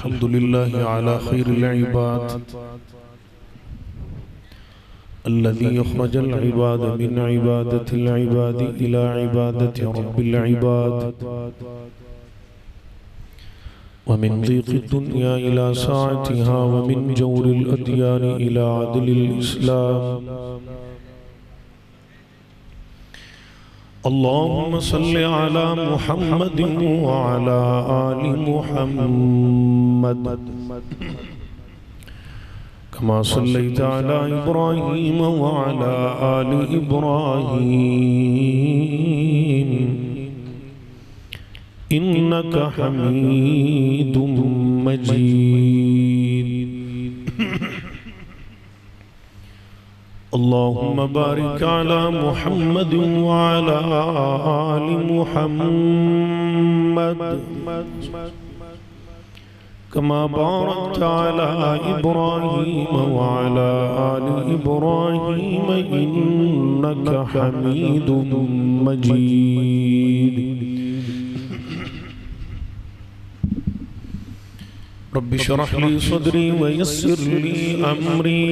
अल्हम्दुलिल्लाहि अला खैरिल इबाद अल्लज़ी अख़रजल इबाद मिन इबादतिल इबाद इला इबादति रब्बिल इबाद व मिन ज़ीक़िद दुनिया इला साअतिहा व मिन जौरिल अदयान इला अदलिल इस्लाम। अल्लाहुम्मा सल्लि अला मुहम्मदिन व अला आलि मुहम्मद कमा सल्लैता अला इब्राहीम व अला आलि इब्राहीम इन्नका हमीदुम मजीद। अल्लाहुम्मा बारिक अला मुहम्मद व अला आलि मुहम्मद कमा बारकता अला इब्राहीम व अला आलि इब्राहीम इन्नका हमीदुम मजीद। रब्बि इश्रह ली सदरी व यस्सिर ली अमरी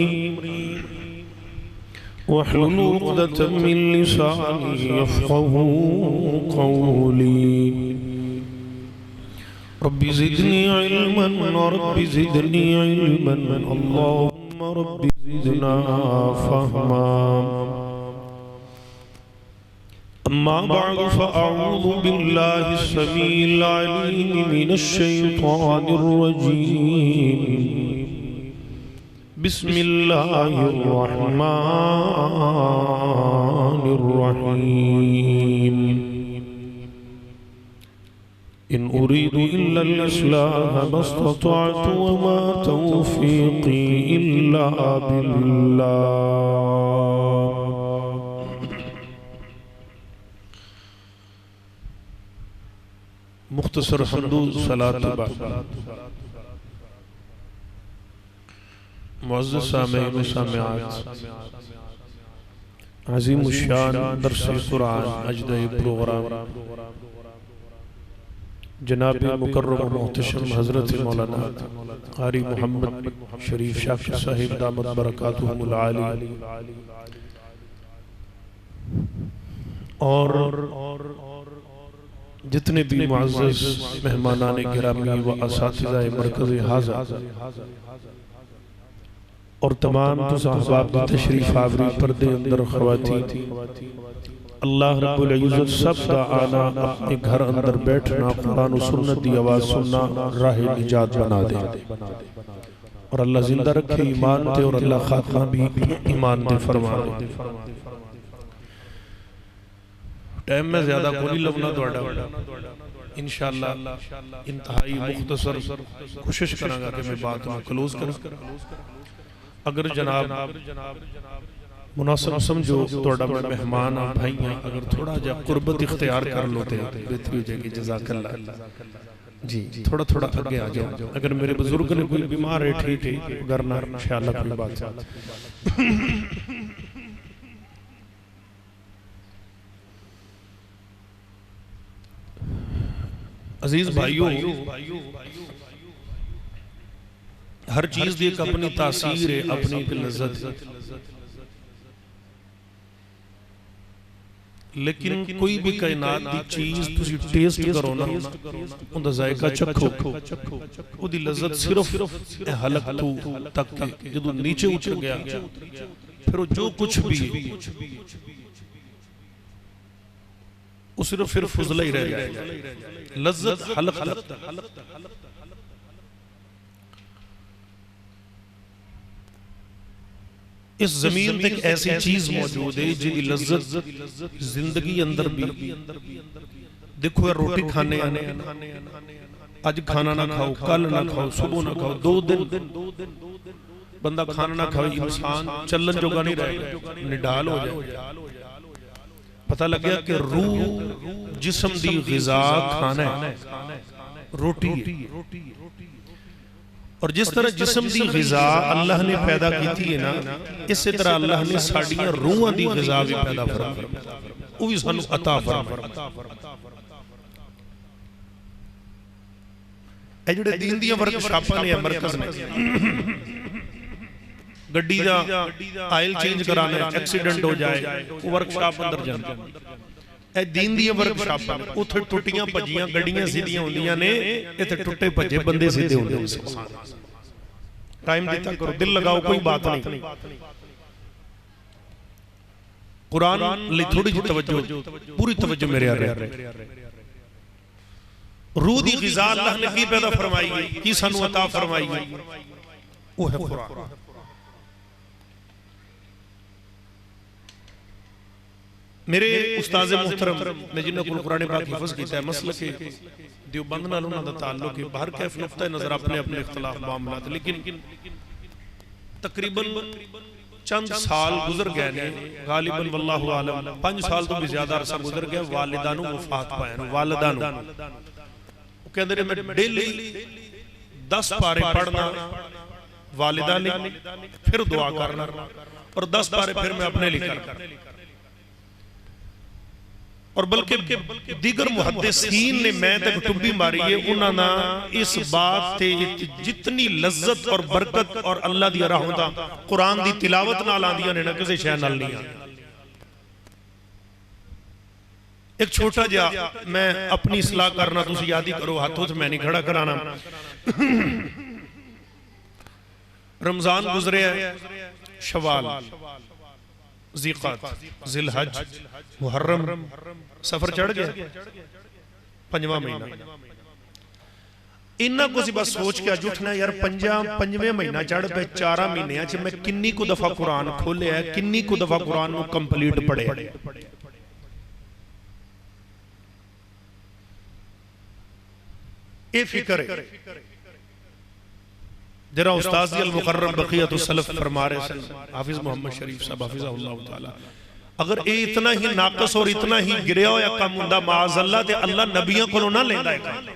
वहलुल उक़दतम मिन लिसानी यफ़क़हू क़ौली। रब्बि ज़िदनी इल्मन रब्बि ज़िदनी इल्मन अल्लाहुम्मा रब्बि ज़िदना फ़हमा। अम्मा बअद फ़अऊज़ु बिल्लाहि अस्समीइल अलीम मिनश शैतानिर रजीम। बिस्मिल्लाहिर रहमानिर रहीम। इन उरीदु इल्लल इस्लाह मस्ततअतु व मा तौफ़ीक़ी इल्ला बिल्लाह। मुख्तसर हम्दु सलात मुअज़्ज़ज़ सामिईन व सामिआत, अज़ीमुश्शान दर्स कुरान अजदे प्रोग्राम जनाब मुकर्रम मुहतशम हज़रत मौलाना क़ारी मोहम्मद शरीफ शाकिर साहिब दामत बरकातुहुमुल आली और जितने भी मुअज़्ज़ज़ मेहमानाने गिरामी व असातिज़ाए मरकज़ हाज़ा और तमाम साहबाब की तशरीफ आवरी पर्दे अंदर ख़वातीन, अल्लाह रब्बुल इज़्ज़त सब का आना, अपने घर अंदर बैठना, कुरान और सुन्नत की आवाज़ सुनना राहे निजात बना दे और अल्लाह जिंदा रखे ईमान दे और अल्लाह खात्मा भी ईमान दे फरमा दे। टाइम में ज़्यादा कोई लबना थोड़ा इंशाअल्लाह इंतहाई मुख्तसर कोशिश करांगा कि मैं बात में क्लोज करूं। अगर जनाब मुनासिब समझो थोड़ा बड़ा मेहमान आ भाई हैं, अगर थोड़ा जा कुर्बत इख्तियार कर लो तो बेहतरी हो जाएगी। जज़ाकल्लाह जी, थोड़ा थोड़ा आगे आ जाओ। अगर मेरे बुजुर्ग ने कोई बीमार है ठीक है, अगर ना इंशाअल्लाह कोई बात। अजीज भाइयों, हर चीज की एक अपनी तासीर है, अपनी एक लज़्ज़त है, लेकिन कोई भी कायनात की चीज तुसी टेस्ट करो ना, उनका जायका चखो, उदी लज़्ज़त सिर्फ हलक तक जो नीचे उतर गया फिर जो कुछ भी वो सिर्फ फिर फुजला ही रह जाएगा। लज़्ज़त हलक तक। इस जमीन पे एक ऐसी चीज मौजूद है जिसकी लज़्ज़त जिंदगी अंदर भी देखो। रोटी खाने आज खाना ना खाओ, कल ना खाओ, सुबह ना खाओ, 2 दिन बंदा खाना ना खाओ, इंसान चलन जोगा नहीं रहेगा, निडाल हो जाए। पता लग गया कि रूह जिस्म दी ग़िज़ा खाना है, रोटी है। और जिस तरह जिस्म दी ग़िज़ा अल्लाह ने पैदा की है ना, इसी तरह अल्लाह ने साड़ियां रूहां दी ग़िज़ा भी पैदा फरमाई, वो भी सानू अता फरमाई। ਇਹ ਜਿਹੜੇ ਦੀਨ ਦੀਆਂ ਵਰਕਸ਼ਾਪਾਂ ਨੇ ਮਰਕਜ਼ ਨੇ ਗੱਡੀ ਦਾ ਆਇਲ ਚੇਂਜ ਕਰਾਣਾ ਐਕਸੀਡੈਂਟ ਹੋ ਜਾਏ ਉਹ ਵਰਕਸ਼ਾਪ ਅੰਦਰ ਜਾਂਦਾ ਇਹ ਦੀਨ ਦੀਆਂ ਵਰਕਸ਼ਾਪਾਂ ਨੇ ਉੱਥੇ ਟੁੱਟੀਆਂ ਭੱਜੀਆਂ ਗੱਡੀਆਂ ਸਿੱਧੀਆਂ ਹੁੰਦੀਆਂ ਨੇ ਇੱਥੇ ਟੁੱਟੇ ਭੱਜੇ ਬੰਦੇ ਸਿੱਧੇ ਹੁੰਦੇ ਨੇ ਸੁਭਾਨ ਅੱਲਾਹ टाइम देता करो दिल लगाओ कोई बात नहीं कुरान ले थोड़ी जी तवज्जो पूरी तवज्जो मेरे आ रहे रूह दी ग़िज़ा अल्लाह ने की पैदा फरमाई है की सानू अता फरमाई है वो है कुरान मेरे उस्ताद मुहतरम ने जिन्होंने कुरान पाक हिफ्ज़ किया है मसलक के देवबंद नाल उन्हां दा ताल्लुक है बाहर कैफ नुक्ता नजर अपने अपने इख्तिलाफ मामलात लेकिन तकरीबन चंद साल गुजर गए ने गालिबन वल्लाहु आलम 5 साल तो भी ज्यादा अरसा गुजर गया वालिदा नूं वफात पाया वालिदा नूं वो कहंदे ने मैं डेली 10 पारे पढ़ना वालिदा लई फिर दुआ करना और 10 पारे फिर मैं अपने लिए करना और बल्कि दीगर मुहद्दिसीन ने मैं तक टुब्बी मारी है उन्होंने इस बात ते जितनी लज्जत और बरकत और अल्लाह दी रहमत कुरान दी तिलावत नाल आंदियां ने ना किसी शय नाल नहीं आंदियां एक छोटा जिहा मैं अपनी इस्लाह करना तुसीं याद ही करो हाथों से मैं नहीं खड़ा कराना रमजान गुजरे शवाल ज़िक़ात ज़िलहज मुहर्रम सफर चढ़ गया 5वां महीना इन्ना कुछ बस सोच के अज उठना यार 5वें महीना चढ़ पे 4 महीनों च मैं किन्नी को दफा कुरान खोलिया किन्नी को दफा कुरान नूं कंप्लीट पढ़िया ये फिक्र है जरा उस्ताद अल मुकर्रम बक़ियतुस सलफ फरमा रहे थे हाफिज मोहम्मद शरीफ साहब हाफिज़हुल्लाह तआला अगर ये इतना ही नाकस और इतना ही गिरिया होया काम हुंदा माअज़ल्लाह ते अल्लाह नबियों कोलों ना लेंदा है काम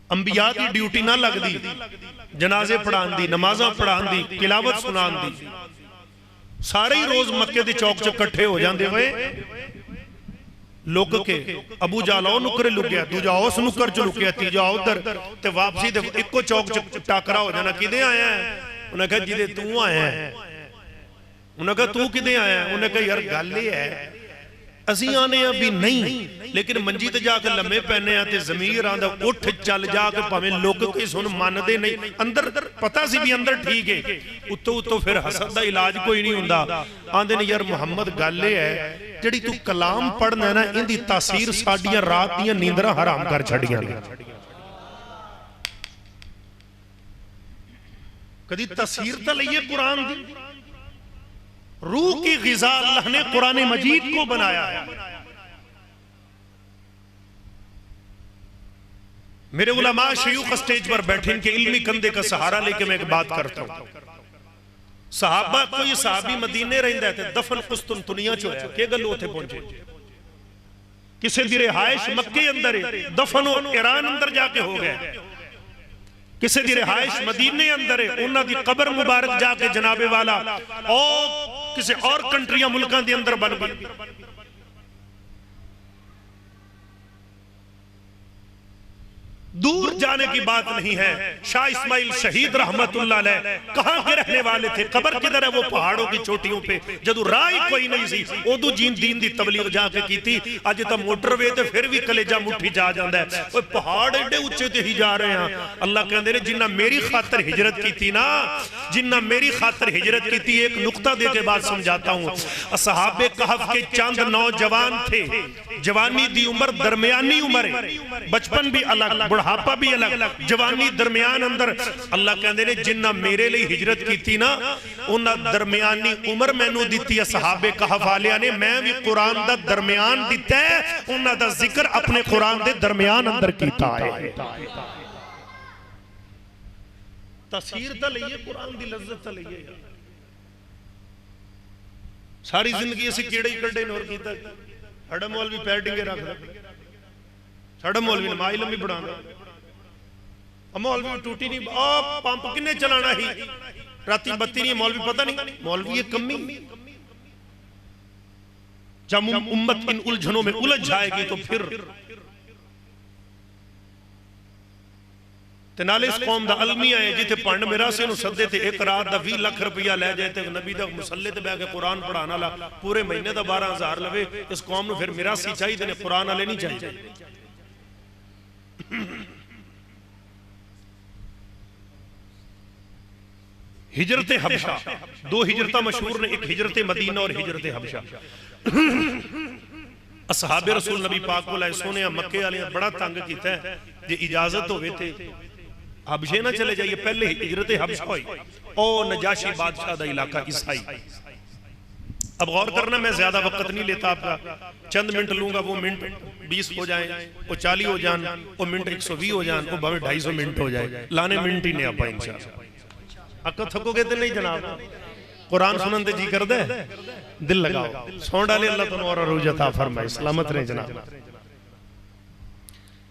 अंबिया की ड्यूटी ना लगदी जनाजे पढ़ाण दी नमाज़ां पढ़ाण दी तिलावत सुनाण दी सारे ही रोज मक्के दे चौक च इकट्ठे हो जांदे होए लुक के अबू जाला नुकरे लुकिया दूजा उस नुकर च लुकिया तीजा उधर ते वापसी दे इको चौक च टाकरा हो जाना किदे आया है उन्हें कहा जिदे तू आया है उन्हें कहा तू किदे आया है उन्हें कहा यार गल ये है असी आने भी नहीं लेकिन मंजी ते जाके लम्मे पैने ते ज़मीर आंदा उठ चल जाके भावें लोग कोई सुन मानदे नहीं अंदर पता सी भी अंदर ठीक है उत्तों उत्तों फिर हसद दा इलाज कोई नहीं हुंदा आंदे ने यार मुहम्मद गल ये है जिहड़ी तू कलाम पढ़ना है ना इहदी तासीर साडियां रात दियां नींदरां हराम कर छड़ियां ने कदी तासीर तां लईए कुरान दी रूह की ग़िज़ा अल्लाह ने कुरान मजीद को बनाया है मेरे उलमा शयूख स्टेज पर बैठे इनके इल्मी कंधे का सहारा लेके मैं एक बात करता हूं सहाबा कोई सहाबी मदीने रहिंदा है दफन कुस्तुनतुनिया च होया के गल उथे पहुंचे किसी दी रिहाइश मक्के अंदर है दफन ईरान अंदर जाके हो गया किसी दी रिहाइश मदीने अंदर है उन्हां दी कब्र मुबारक जाके जनाबे वाला और किसी और कंट्रियां मुल्कां दे अंदर बन गई दूर जाने की बात नहीं है शाह इस्माइल शहीद रहमतुल्लाह अलैह कहां के रहने वाले थे कब्र किधर है वो पहाड़ों की चोटियों पे जदों राह ही कोई नहीं सी उदों जीन दीन दी तबलीग जाके कीती अज तां मोटरवे ते फिर भी कलेजा मुट्ठी जा जांदा है ओए पहाड़ एडे ऊंचे ते ही जा रहे हैं अल्लाह कहंदे ने जिन्ना मेरी खातिर हिजरत कीती ना जिन्ना मेरी खातिर हिजरत कीती एक नुक्ता दे के बाद समझाता हूं असहाबे कहफ के चंद नौजवान थे जवानी दी उम्र दरमियानी उम्र है बचपन भी अलग बुढ़ापा भी अलग जवानी दरमियान अंदर अल्लाह कहंदे ने जिन्ना मेरे लिए हिजरत कीती ना उन्हां दरमियानी उम्र मैनू दित्ती है सहाबे कहफ वालियां ने मैं भी कुरान दा दरमियान दिता है उन्हां दा जिक्र अपने कुरान दे दरमियान अंदर कीता है तस्वीर तां लईए कुरान दी लज्जत तां लईए सारी जिंदगी असीं कीड़े ही कड्डे ने और कीता साडा मौलवी पैर डिंगे रखदा साडा मौलवी नमाज लंबी बढ़ांदा मौलवी टूटी नहीं पंप किन्ने चलाना ही राती बत्ती नहीं मौलवी पता नहीं मौलवी ये कमी जब उम्मत इन उलझनों में उलझ जाएगी तो फिर ते नाले इस कौम दा अलमिया है जिथे पंड मिरासे नूं सदे ते एक रात दा 20 लाख रुपया लै जाए ते नबी दा मुसल्ले ते बैठ के कुरान पढ़ाने वाला पूरे महीने दा 12,000 लवे। इस कौम नूं फिर मिरासी चाहिए ने, कुरान वाले नहीं चाहिए। हिजरत हबशा, दो हिजरत मशहूर ने, एक हिजरत मदीना और हिजरत हबशा। असहाबे रसूल नबी पाक को लाए सोने मक्के वाले बड़ा तंग किया है, जे इजाजत होवे ते हबशे ना चले जाइए। पहले हिजरत हबशा हुई और नजाशी बादशाह दा इलाका ईसाई। अब गौर करना, मैं ज्यादा वक्त नहीं लेता आपका, चंद मिनट लूंगा। वो मिनट 20 हो जाए, वो 40 हो जान, वो मिनट 120 हो जान, वो भावे 250 मिनट हो जाए, लाने मिनट ही नहीं आप इंशाअल्लाह। अक्का थकोगे तो नहीं जनाब, कुरान सुनन ते जी करदा है, दिल लगाओ, सौं डाले अल्लाह तुहानू और अरूज अता फरमाए, सलामत रहे जनाब।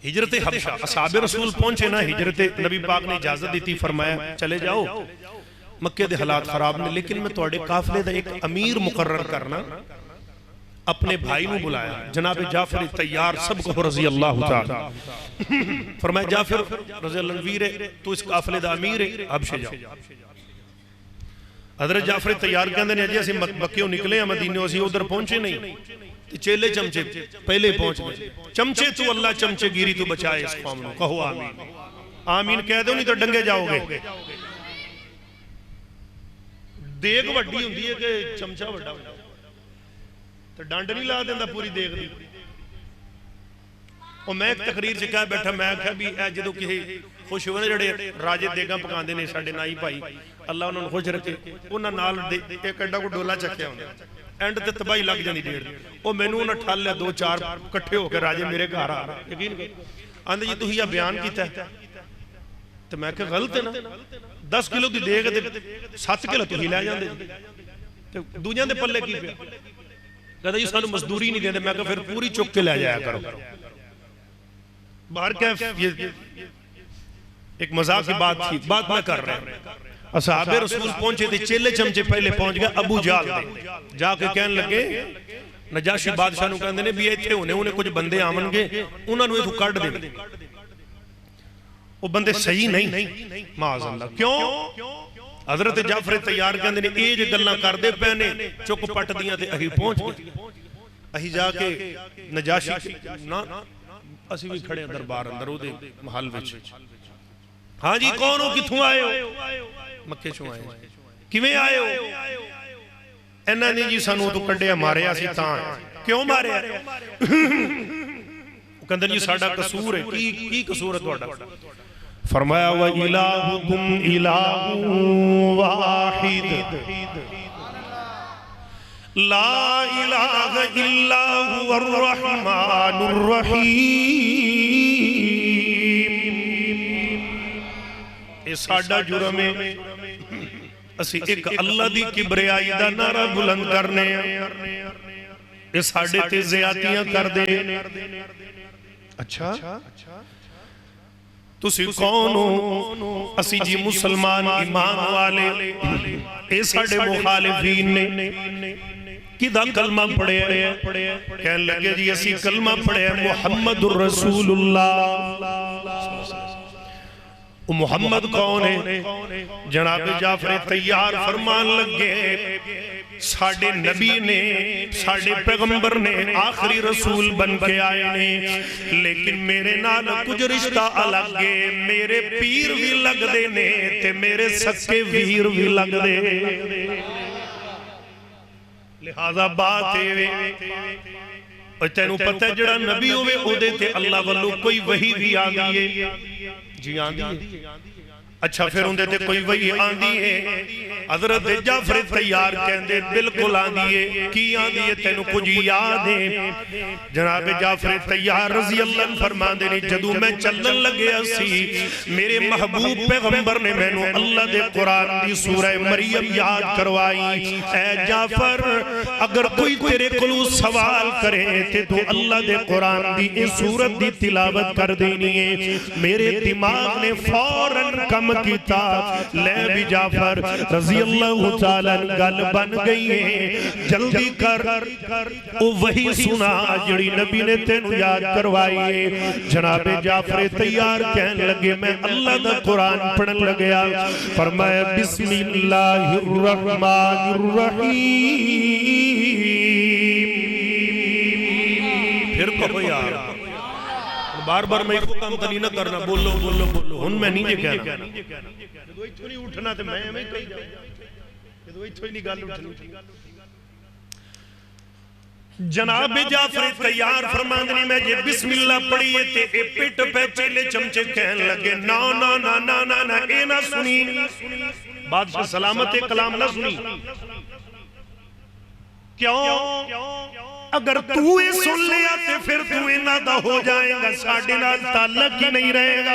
हिजरत हबशा, असहाबे रसूल पहुंचे ना, हिजरत नबी पाक ने इजाजत दी, फरमाया चले जाओ। मक्के दे हालात खराब ने, लेकिन मैं तुहाडे काफिले दा एक अमीर मुकर्रर करना। अपने भाई नूं बुलाया, जनाब जाफर तैयार सबको रजी अल्लाह तआला। फरमाया जाफर रजी अल्लाह वीर है, तू इस काफिले दा अमीर है, हबशे जाओ। हजरत जाफर तैयार कहंदे ने, अजे असीं मक्के निकले आ, मदीने असीं उधर पहुंचे नहीं, चेले चमचे पहले पहुंच गए। चमचे तू अल्लाह चमचेगिरी तू बचाए इस कौम को, कहो आमीन। आमीन कह दो, नहीं तो डंगे जाओगे। देग वड्डी हुंदी है कि चमचा वड्डा हुंदा, तो डंड नहीं ला देंदा पूरी देग दी। और मैं एक तकरीर च कह बैठा, मैं आख्या भी जो किसी खुश होए जेडे राजे देगा पकांदे ने, साडे नाई भाई अल्लाह उन्होंने खुश रखे, उन्हां नाल एक एडा को डोला चक्या हुंदा, एंड ते तबाही लग जाती डेढ़। वो मैनू उन्हें ठल लिया, 2-4 कट्ठे होकर राजे मेरे घर आ, यकीन कर आंदे जी तुसीं यह बयान किया, तो मैं क्या गलत है ना, 10 किलो की देग 7 किलो तुसीं लै जांदे, दूजियां दे पल्ले की पिया। कहता जी सानू मजदूरी नहीं देंदे, मैं फिर पूरी चुक के लै जाया करो बाहर। क्या एक मजाक की बात थी, बात मैं कर रहा हूं। असहाबे रसूल पहुंचे थे, चेले चमचे पहले पहुंच गए। अबू जाल जाके कहने लगे, नजाशी बादशाह नूं कहंदे ने भी इत्थे होने उन्हें कुछ बंदे आवणगे, उन्हां नूं इथों कढ दे। वो बंदे सही नहीं, माअज़ल्लाह। क्यों? हजरत जाफर तैयार कहंदे ने, ये जे गल्लां करदे पए ने चुक पट दियां ते अहीं पहुंच गए। अहीं जाके नजाशी ना, असीं भी खड़े दरबार अंदर ओदे महल विच। हाँ जी कौन हो, कित्थों आए हो? मक्के चों आए। किवें आए हो? इन्हां ने जी सानू तो कड्ढिया, मारिया सी तां। क्यों मारिया? कहंदे जी साडा कसूर है। की कसूर है तुहाडा? फरमाया व इलाहुकुम इलाहु वाहिद ला इलाहा इल्ला हुवर रहमानुर रहीम। ये साडा जुर्म है, असी एक अल्लाह दी किबरियाई दा नारा बुलंद करने, ये साडे ते ज़ियादतियां करदे। अच्छा तुसी कौन हो? असी जी मुसलमान ईमान वाले, ये साडे मुखालिफीन ने। किदा कलमा पढ़िया? कहने लगे जी असी कलमा पढ़िया मुहम्मदुर रसूलुल्लाह। मुहम्मद कौन है? जनाब जाफर तैयार फरमान लगे, साडे नबी ने, साडे पैगंबर ने, आखिरी रसूल बन के आए ने, लेकिन मेरे नाल कुछ रिश्ता अलग है। मेरे पीर भी लगदे ने ते मेरे सच्चे वीर भी लगदे, लिहाजा बात है तेनू पता है जड़ा नबी होवे ओदे ते अल्लाह वालों कोई वही भी आंदी है जी, आंदी है। अच्छा फिर उनदे ते कोई वही आंदी है? हजरत जाफर तैयार कहंदे बिल्कुल आंदी है। की आंदी है? तेनू कुछ याद है? जनाब जाफर तैयार रजी अल्लाह अन्हु फरमांदे ने, जदों मैं चलन लग्या सी मेरे महबूब पैगंबर ने मैनू अल्लाह दे कुरान दी सूरह मरियम याद करवाई। ऐ जाफर अगर कोई तेरे कोलों सवाल करे ते तू अल्लाह दे कुरान दी इस सूरत दी तिलावत कर देनी है। मेरे दिमाग ने फौरन कम कम कीता। ले भी जाफर रजी अल्लाह तआला गल बन गई है, जल्दी कर ओ वही सुना जिहड़ी नबी ने तेनू याद करवाई है। जनाबे जाफर तैयार कहन लगे मैं अल्लाह दा कुरान पढ़न लगया। फरमाया बिस्मिल्लाहिर रहमानिर रहीम। फिर कहो यार, बार बार मैं इसको काम तो नहीं ना करना, बोलो बोलो बोलो हुन मैं नहीं जे कहना। जदों इत्थों नहीं उठना ते मैं एवें कही जाऊं, जदों इत्थों ही नहीं गल उठनी। जनाब जाफर तैयार फरमांदे ने मैं जे बिस्मिल्लाह पढ़ी ते ए पिट पे चेले चमचे कहन लगे ना ना ना ना ना ना ए ना सुनी। बादशाह सलामत ए कलाम ना सुनी। क्यों? अगर तू ये सुन लिया तो फिर तू इन्हां दा हो जाएगा, साडे नाल ताल्लुक ही नहीं रहेगा।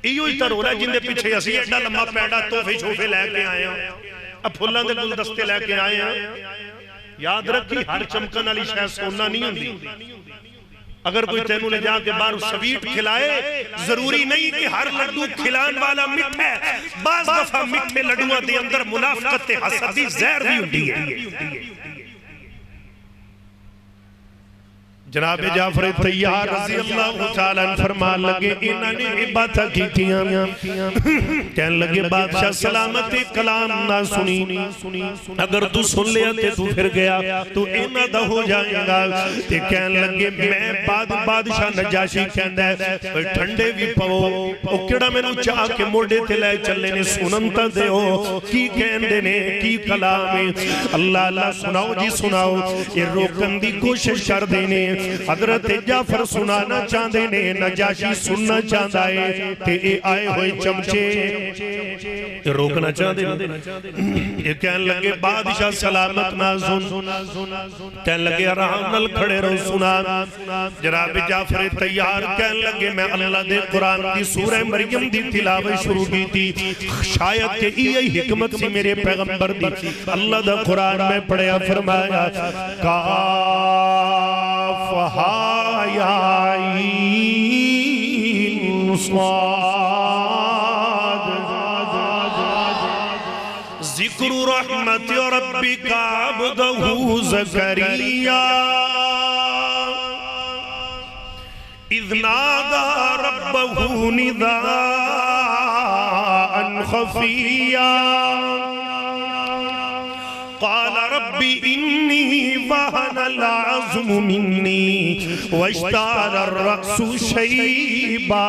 इहो ही तो रोला जिंदे पीछे असीं एडा लम्मा पैड़ा तोहफे शोफे लैके आए हैं, फुल्लां दे गुलदस्ते लैके आए हैं। याद रखी हर चमकन वाली शय सोना नहीं होंदी। अगर कोई तेनू ले जाके बाहर स्वीट खिलाए, जरूरी नहीं कि हर लड्डू खिलाने वाला मिठा है। बाज़ दफा मिठे लड्डुआं दे अंदर मुनाफिकत ते हसद दी जहर भी होंदी है। जनाब जाफर तैयार रज़ी अल्लाह तआला फरमान लगे इन्हां ने ये बातां कीतियां। कहन लगे बादशाह सलामत कलाम ना सुनी, अगर तू सुन लिया ते तू फिर गया तू इन्हां दा हो जाएगा। ते कहन लगे मैं बादशाह नजाशी कहंदा है ठंडे भी पवो, ओ किहड़ा मैनू चाह के मोढे ते ले चले ने, सुनन तां दिओ की कहंदे ने की कलाम है। अल्लाह अल्लाह सुनाओ जी सुनाओ। ये रोकन दी कोशिश करदे ने। हजरत जाफर सुनाना चाहते ने, नजाशी सुनना चाहता है ते ये आए हुए चमचे रोकना चाहते हैं। ये कहन लगे बादशाह सलामत ना सुन, कहन लगे आराम नाल खड़े रहो सुना। जनाब जाफर तैयार कहन लगे मैं अल्लाह दे कुरान दी सूरह मरियम दी तिलावत शुरू की थी। शायद के यही हिकमत सी मेरे पैगंबर दी। अल्लाह दा कुरान में पढ़या फरमाया का ज़िक्र रहमत रब्बिका अब्दहू ज़करिया इज़ नादा रब्बहू निदाअन खफ़िया क़ाल रब्बी इन्नी वहनल अज़्मु मिन्नी वश्तअल अर्रअसु शैबा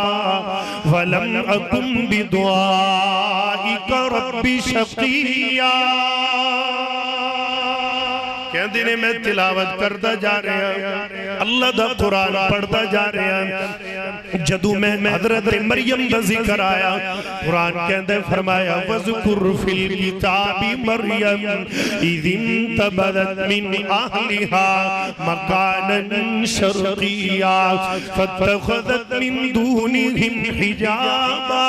वलम अकुन बिदुआइका रब्बी शक़िया। कहते ने मैं तिलावत करता जा रहा, अल्लाह दा कुरान पढ़ता जा रहा। जदू मैं हजरत मरियम दा जिक्र आया, कुरान कहंदे फरमाया वज़कुर फिल किताबी मरियम इज़ इंतबज़त मिन अहलिहा मकानन शर्क़िया फत्तख़ज़त मिन दूनिहिम हिजाबा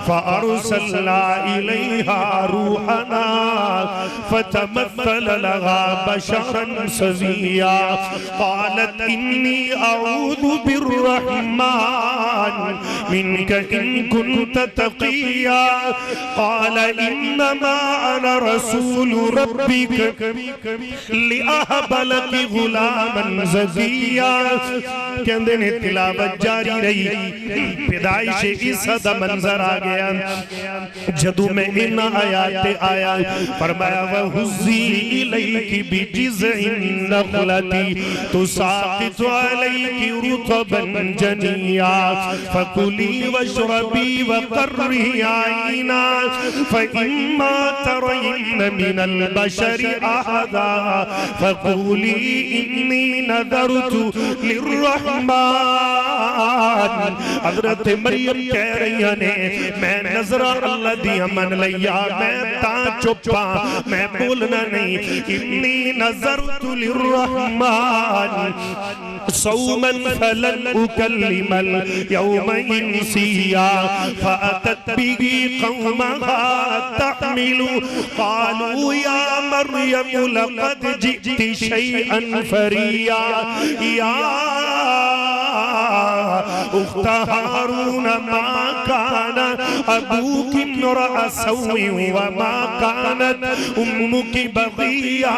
फ़अरसलना इलैहा रूहना फ़तमस्सल लहा बशरन सविया क़ालत इन्नी अऊज़ु बिर्रहमान मिनका इन कुन्त तक़िया क़ाल इन्नमा अना रसूलु रब्बिक लिअहब लकी गुलामन ज़किया। कहंदे ने तिलावत जारी रही, पैदाइश ईसा दा मंजर आ गया। जदू मैं इन आयात ते आया फरमाया वहुज़्ज़ी इलैकी बिजिज़इन नख़लती तुसाक़ितु अलैकी रुतबन जनिया फकुली वश्रबी वक़र्री आइना फ़इम्मा तरयिन्न मिनल बशरि अहदा फकुली इन्नी नज़रतु लिर्रहमान। हज़रत मरियम कह रही ने मैं नज़रा अल्लाह दी मन लिया, मैं ता चुप्पा मैं बोलना नहीं। इन्नी नज़रतु लिर्रहमान सौमन फलन उकल्लिमल यौम इंसिया फ़अतत बिही क़ौमहा तहमिलु क़ालू या मरियम लक़द जि'ति शैअन फ़रिया या उख्ता हारून मा कान अबूकी इम्रअ सौइन व मा कानत उम्मुकी बगिया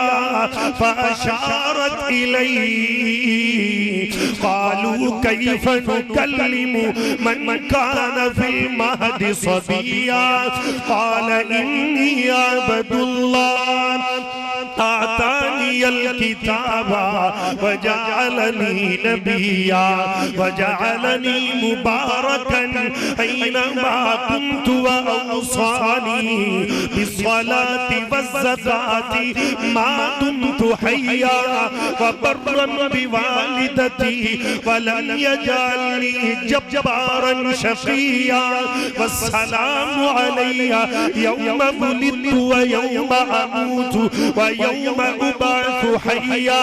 फअशारत इलैहि क़ालू कैफ़ नुकल्लिमु मन कान फिल महदि सबिया क़ाल इन्नी अब्दुल्लाह आतानियल किताबा वजअलनी नबिया वजअलनी मुबारकन ऐनमा कुन्तु व औसानी बिस्सलाति वज़्ज़काति मा दुम्तु हय्या व बर्रन बिवालिदती वलम यजअलनी जब्बारन शक़िया वस्सलामु अलैया यौम वुलिदतु व यौम अमूतु व यौम उबाअसु हय्या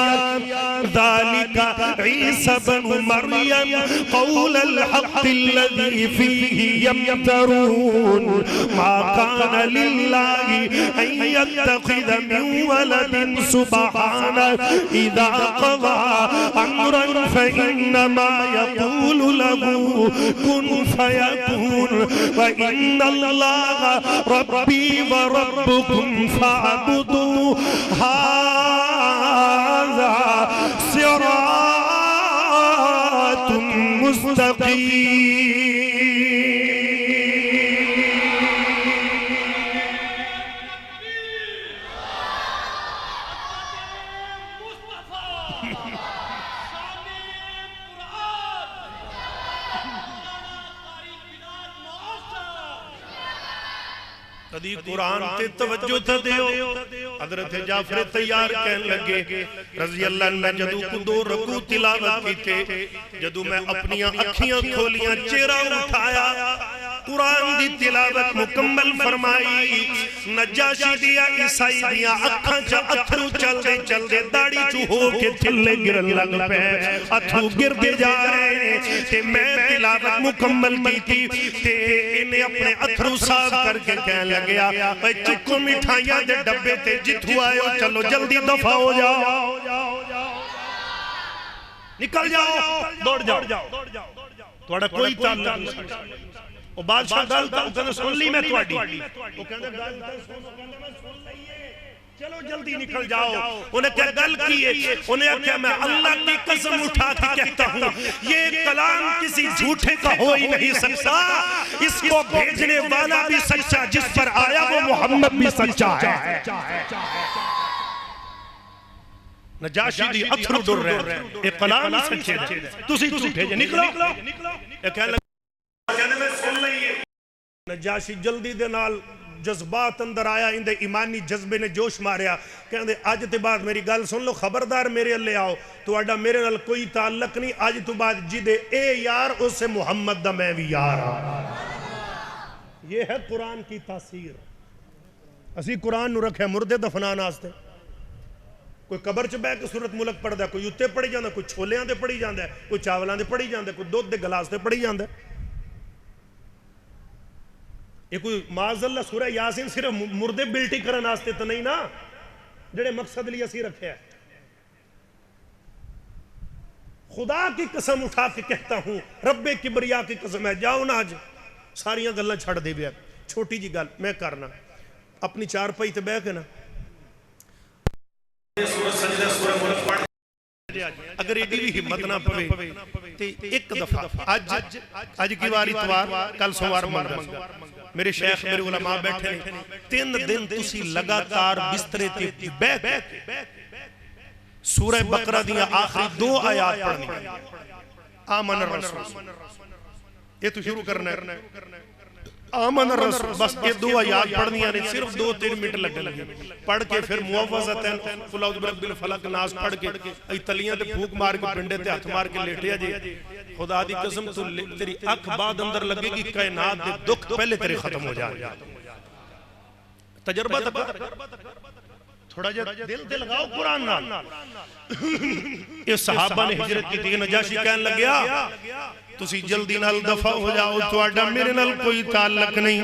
ज़ालिका ईसा इब्नु मरियम क़ौलल हक़्क़िल्लज़ी फ़ीही यम्तरून मा कान लिल्लाहि अन यत्तख़िज़ मिन वलदिन सुब्हानहु इज़ा क़ज़ा अम्रन फ़इन्नमा यक़ूलु लहु कुन फ़यकून व इन्नल्लाह रब्बी व रब्बुकुम फ़अब्दू हाज़ा सिरातुम मुस्तक़ीम। कदी कुरान ते तवज्जो था दियो। हजरत जाफर तैयार कहन लगे रज़ी अल्लाह अन्हु जदू को दो रकू तिलावत कीते जदू मैं अपनी अखियां खोलियां चेहरा उठाया कुरान दी तिलावत मुकम्मल फरमाई नजाशी दिया ईसाई दिया अखां च अथरू चलदे चलदे दाढ़ी चू हो के थल्ले गिरन लग पे अथरू गिरदे जा रहे ते मैं तिलावत मुकम्मल की ते इन्हें अपने अथरू साफ करके कहने लगे भाई चुको मिठाइयां दे डब्बे ते जिथू आयो चलो जल्दी दफा हो जाओ निकल जाओ दौड़ जाओ थोड़ा कोई ताल्लुक नहीं। ओ बादशाह गल कहंदा सुन ली मैं तुम्हारी ओ कहंदा गल सुनो कहंदा मैं सुन लई है चलो जल्दी निकल जाओ। उन्हें क्या गल की है उन्हें क्या मैं अल्लाह की कसम उठा के कहता हूं ये कलाम किसी झूठे का हो ही नहीं सकता इसको भेजने वाला भी सच्चा जिस पर आया वो मोहम्मद भी सच्चा है। नजाशी दी अथरू डुर रहे ये कलाम सच्चे है तुसी झूठे जे निकलो ये कहने लगे मैं सुन लई है। नजाशी जल्दी दे नाल जज्बात अंदर आया इंदे ईमानी जज्बे ने जोश मारिया कहंदे अज ते बाद मेरी गल सुन लो खबरदार मेरे अल्ले आओ तुहाडा मेरे नाल कोई ताल्लुक नहीं अज तो बाद जिदे ए यार उससे मुहम्मद दा मैं भी यार हां। ये है कुरान की तासीर। असी कुरान नु रखे मुर्दे दफनान वास्ते कोई कबर च बैठ के सूरत मुल्क पढ़दा कोई उत्ते पढ़ी जांदा कोई छोलियां ते पढ़ी जांदा कोई चावलां ते पढ़ी जांदा कोई दुध दे गिलास ते पढ़ी जांदा। ये कोई माज़अल्लाह सूरह यासीन सिर्फ मुर्दे बिल्टी करने वास्ते तो नहीं ना जेड़े मकसद लिए असी रखे। खुदा की कसम उठा के कहता हूं रब्बे किबरिया की कसम है जाओ ना आज सारियां गल्लां छड़ दे बिया छोटी जी गल मैं करना अपनी चारपाई ते बैठ के ना अगर एडी भी हिम्मत ना पवे ते एक दफा अज की वार इतवार कल सोमवार मंगल मेरे शेख मेरे उलमा बैठे ने 3 दिन तुसी लगातार बिस्तरे ते बैठ सूरह बकरा दी आखिरी 2 आयत पढ़नी आमन रसूल ये तो शुरू करना है आमन रसूल बस ये 2 आयत पढ़नियां ने सिर्फ 2-3 मिनट लगने पढ़ के फिर मुअव्वज़तैन कुल औज़ु बिरब्बिल फलक नास पढ़ के ऐ तलियां ते फूक मार के पिंडे ते हाथ मार के लेटिया जे खुदा दी कसम तू तेरी अख बाद अंदर लगेगी कायनात दे दुख पहले तेरे खत्म हो जाएंगे। तजर्बा थोड़ा जा दिल लगाओ कुरान नाल। ये सहाबा ने हिजरत की थी नजाशी कहन लग्या तुसी जल्दी नाल दफा हो जाओ तुहाडा मेरे नाल कोई ताल्लुक नहीं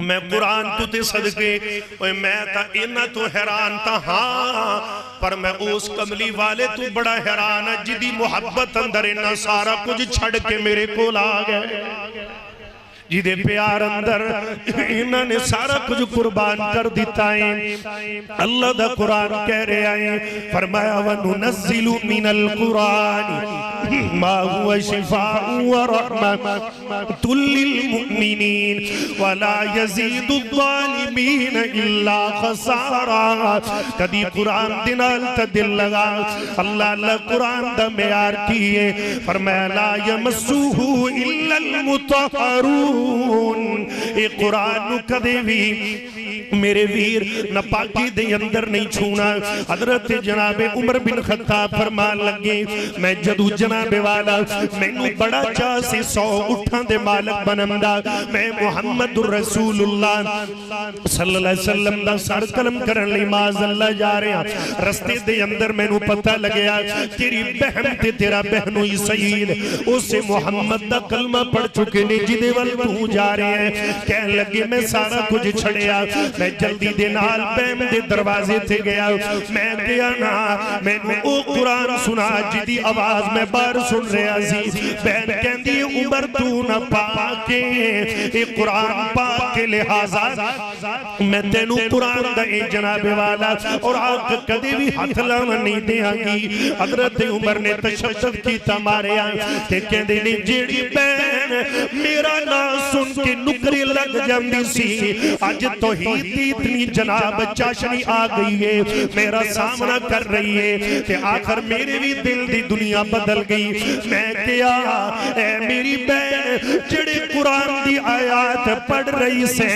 मैं कुरान तू ते सदके ओए मैं ता इना तो हैरान ता हां पर मैं उस कमली वाले तू बड़ा हैरान है जिदी मुहब्बत अंदर इन्ना सारा कुछ छड़ के मेरे कोल आ गए, जिदे प्यार अंदर इन्होंने सारा कुछ कुर्बान कर दिता है। अल्लाह दा कुरान कह रहा है, फरमाया वनुनज़्ज़िलु मिनल कुरान मा हुवा शिफाउ व रहमतुल लिल मुमिनीन वला यज़ीदु ज़ालिमीन इल्ला खसारा। कदी कुरान दे नाल ते दिल लगा, अल्लाह कुरान दा म्यार की है, फरमाया ला यमस्सुहु इल्लल मुतहहरून। ये कुरान कदे भी मेरे वीर नापाकी दे अंदर नहीं छूना। हजरत जनाबे उमर बिन खत्ताब फरमान लगे, मैं जदू जनाबे वाला मैनू बड़ा चाह से 100 उठां दे मालक बनन दा, मैं मुहम्मदुर रसूलुल्लाह सल्लल्लाहु अलैहि वसल्लम दा सर कलम करन लई माज़अल्लाह जा रहा, रस्ते दे अंदर मैनू पता लगया तेरी बहन ते तेरा बहनोई सईद उसे मुहम्मद दा कलमा पढ़ चुके ने जिदे वल तू जा रहे हैं। कहन लगे मैं सारा कुछ छड़िया, मैं जल्दी दे नाल बहन दे दरवाजे ते गया, मैं गया ना मैनू ओ कुरान सुना जिदी आवाज मैं बाहर सुन रहा सी। बहन कहंदी उमर तू ना पाके ए कुरान पाक के लिहाजा मैं तेनू कुरान दा ए जनाबे वाला और आख कदे भी हाथ लावन नहीं देंगी। हजरत उमर ने तशद्दुद कीता मारिया ते कहंदे ने जेड़ी बहन मेरा नाम सुन के नुकरी लग जाती सी, अज तौहीद दी इतनी जनाब चाशनी आ गई है, मेरा सामना कर रही है कि आखिर मेरे भी दिल दी दुनिया बदल गई। मैं क्या ऐ मेरी बहन जेड़े कुरान दी आयत पढ़ रही से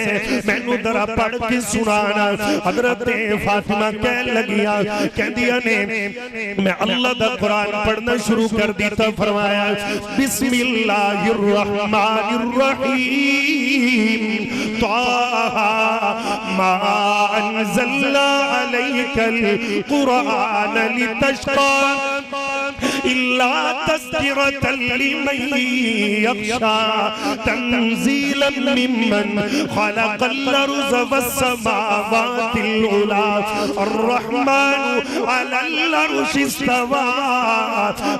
मैनू जरा पढ़ के सुनाना। हजरत फातिमा कह लगिया कहंदियां ने मैं अल्लाह दा कुरान पढ़ना शुरू कर दिता, फरमाया बिस्मिल्लाहिर रहमानिर रहीम ताहा मा अंज़लना अलैकल कुरान लितश्क़ा इल्ला तज़किरतन लिमन यख्शा तंज़ीलन मिम्मन ख़लक़ल अर्ज़ वस्समावातिल उला अर्रहमानु अलल अर्शि इस्तवा।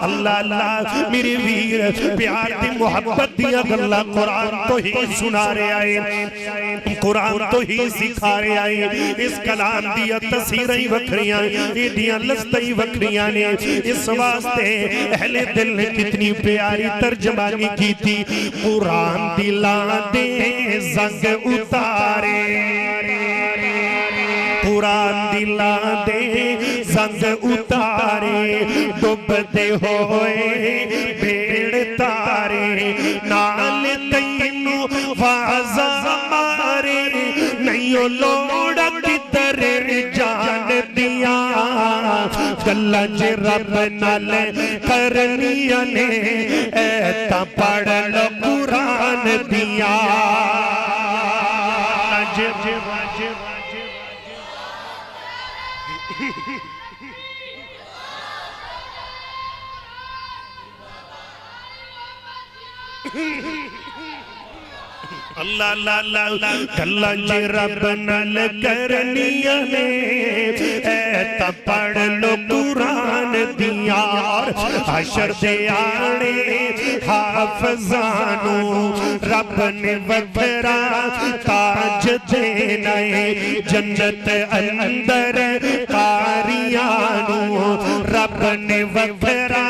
अल्लाह अल्लाह मेरे वीर प्यार दी मोहब्बत दी गल्लां कुरान तो ही सुना रहा है, कुरान तो ही सिखा रहा है। इस कलाम दी तस्वीरां ही वखरियां, एदियां लज़्ज़तां ही वखरियां ने। इस वास्ते अहले दिल ने कितनी प्यारी तर्जमानी की थी, कुरान दिला दे जंग उतारे, कुरान दिला दे जंग उतारे, डुबदे होए भेड़ तारे, नाल तैनू वाजा मारे, नहीं ओ लोड़ किधर जान दिया, गल्लां च रब नाल करनियां ने, ऐ पढ़ लो कुरान दिया। अल्लाह अल्लाह गल्लां च रब नाल करनियां ने, ऐ पढ़ लो कुरान दिया। हशर दे आने हाफिज़ानू रब ने वखरा ताज देना है, जन्नत अंदर कारियानू रब ने वखरा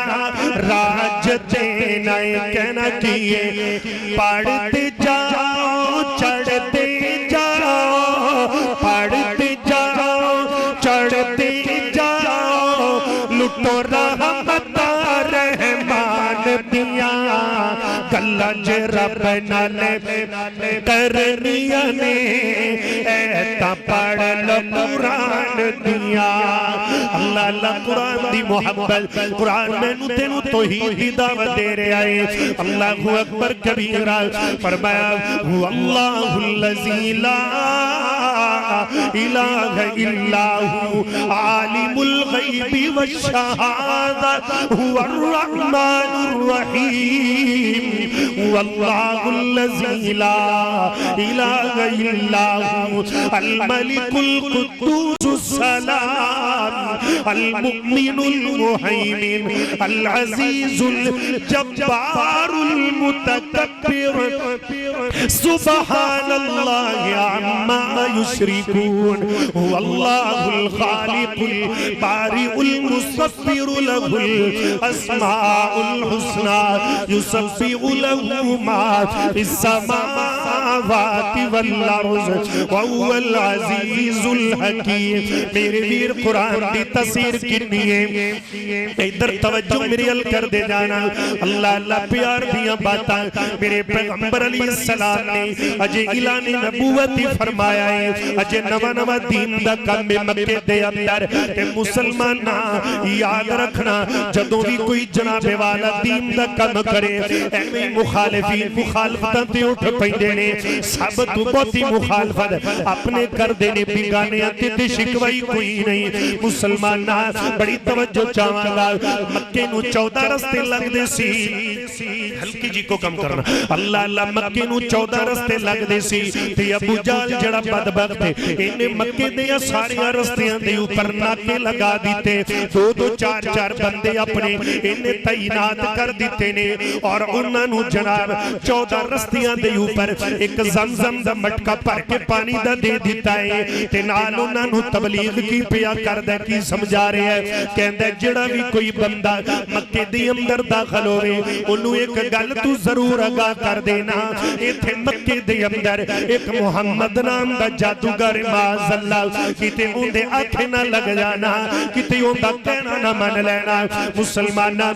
राज देना है। कहना किए पढ़ते जाओ चढ़ते जाओ, पढ़ते जाओ चढ़ते जाओ, लुटो रहमत रहमान दिया, गल्लां च रब नाल करनियां ने, ऐ पढ़ लो कुरान दिया। अल्लाह अल्लाह कुरान दी मोहब्बत, कुरान मैनू तेनू तौहीद दी दावत दे रहा है। अल्लाहु अकबर कबीरा, फरमाया हु अल्लाहुल्लज़ी ला इलाहा इल्ला हु आलिमुल गैबि वश्शहादा हुवर रहमानुर रहीम वल्लाहुल्लज़ी ला इलाहा इल्ला हु अल मलिकुल कुद्दूस सलाम अल मुमिनुल मुहैमिन अल अज़ीजुल जब्बारुल मुतकब्बिर सुब्हानल्लाहि अम्मा युश्रिकून वल्लाहुल खालिकुल बारिउल मुसव्विर लहुल अस्माउल हुस्ना युसब्बिहु लहु मा फिस समावाति वल अर्ज़ व हुवल अज़ीज़ुल हकीम। मेरे वीर कुरान दी तफसीर कितनी है, इधर तवज्जो मेरी अल कर दे जाना। अल्लाह अल्लाह प्यार दियां बातां मेरे पैगंबर अलैहिस्सलाम ने अजे इलानी नबूवत ही फरमाया है। अजे नवा नवा दीन दा काम मक्के दे अंदर ते मुसलमान याद रखना जदों भी कोई जनाबे वाला दीन दा काम करे एवें मुखालिफीन मुखालफतां ते उठ पैंदे ने। सब तो बहुती मुखालफत अपने करदे ने, बिगानियां ते शिकवाई कोई नहीं। मुसलमान बड़ी तवज्जो चाहांगा, मक्के नूं 14 रस्ते लगदे सी, हल्की जी को कम करना। अल्लाह अल्लाह मक्के नूं 14 रस्ते लगदे सी ते अबू जहल जड़ा बदबख्त है इन्हें मक्के दे सारे रस्तियां दे ऊपर नाके लगा दिते। दो दो चार चार बंदे अपने इन्हें तैनात कर दिते ने और उन्हां नूं जनाब 14 रस्तियां दे ऊपर एक ज़मज़म दा मटका भर के पानी दा दे दिता है ते नाल उन्हां नूं तबलीग की पिया करदा की समझा रहा है। कहंदा जिहड़ा भी कोई बंदा मक्के दे अंदर दाखिल होवे ओनू एक गल तू जरूर आगाह कर देना, इत्थे मक्के दे अंदर एक मुहम्मद नाम दा जादूगर माज़अल्लाह किते उहदे आखे ना लग जाना, किते उहदा कहना ना मन लेना। मुसलमाना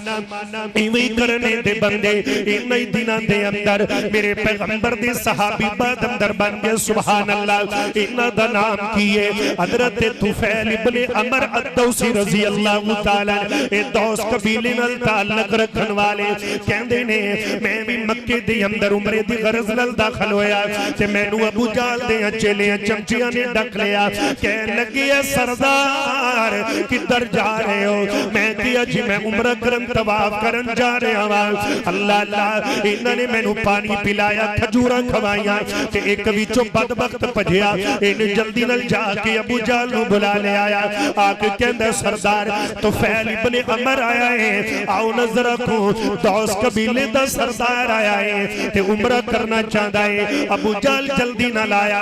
इवें करने दे बंदे इन्हीं दिनां दे अंदर मेरे पैगंबर दे सहाबी बाद अंदर बन गए। सुभान अल्लाह। इन्हां दा नाम की है हजरत तुफैल इब्ने अमर अद-दौसी रज़ी अल्लाह तआला। ए दौस कबीले नाल ताल्लुक रखण वाले कहंदे ने मैं भी मक्के दे अंदर उमरे दी गरज नाल दाखिल होया ते मैनू अबू जहल दे चेले चमचियां ने डक लिया। कहन लगे सरदार किधर जा रहे हो? मैं किया जी मैं उमरा करन तवाफ करन जा रहा वां। अल्लाह अल्लाह इन्हां ने मैनू पानी पिलाया, खजूरां खवाइयां ते एक विचों बदबख्त भजिया इन्हें जल्दी नाल जाके अबू जहल नू बुला ले आया। आके कहंदा सरदार तुफैल इब्ने अमर आया है, आओ नजर रखो दौस कबीले दा सरदार आया है ते उमरा करना चाहता है। अबू जहल जल्दी नाल आया,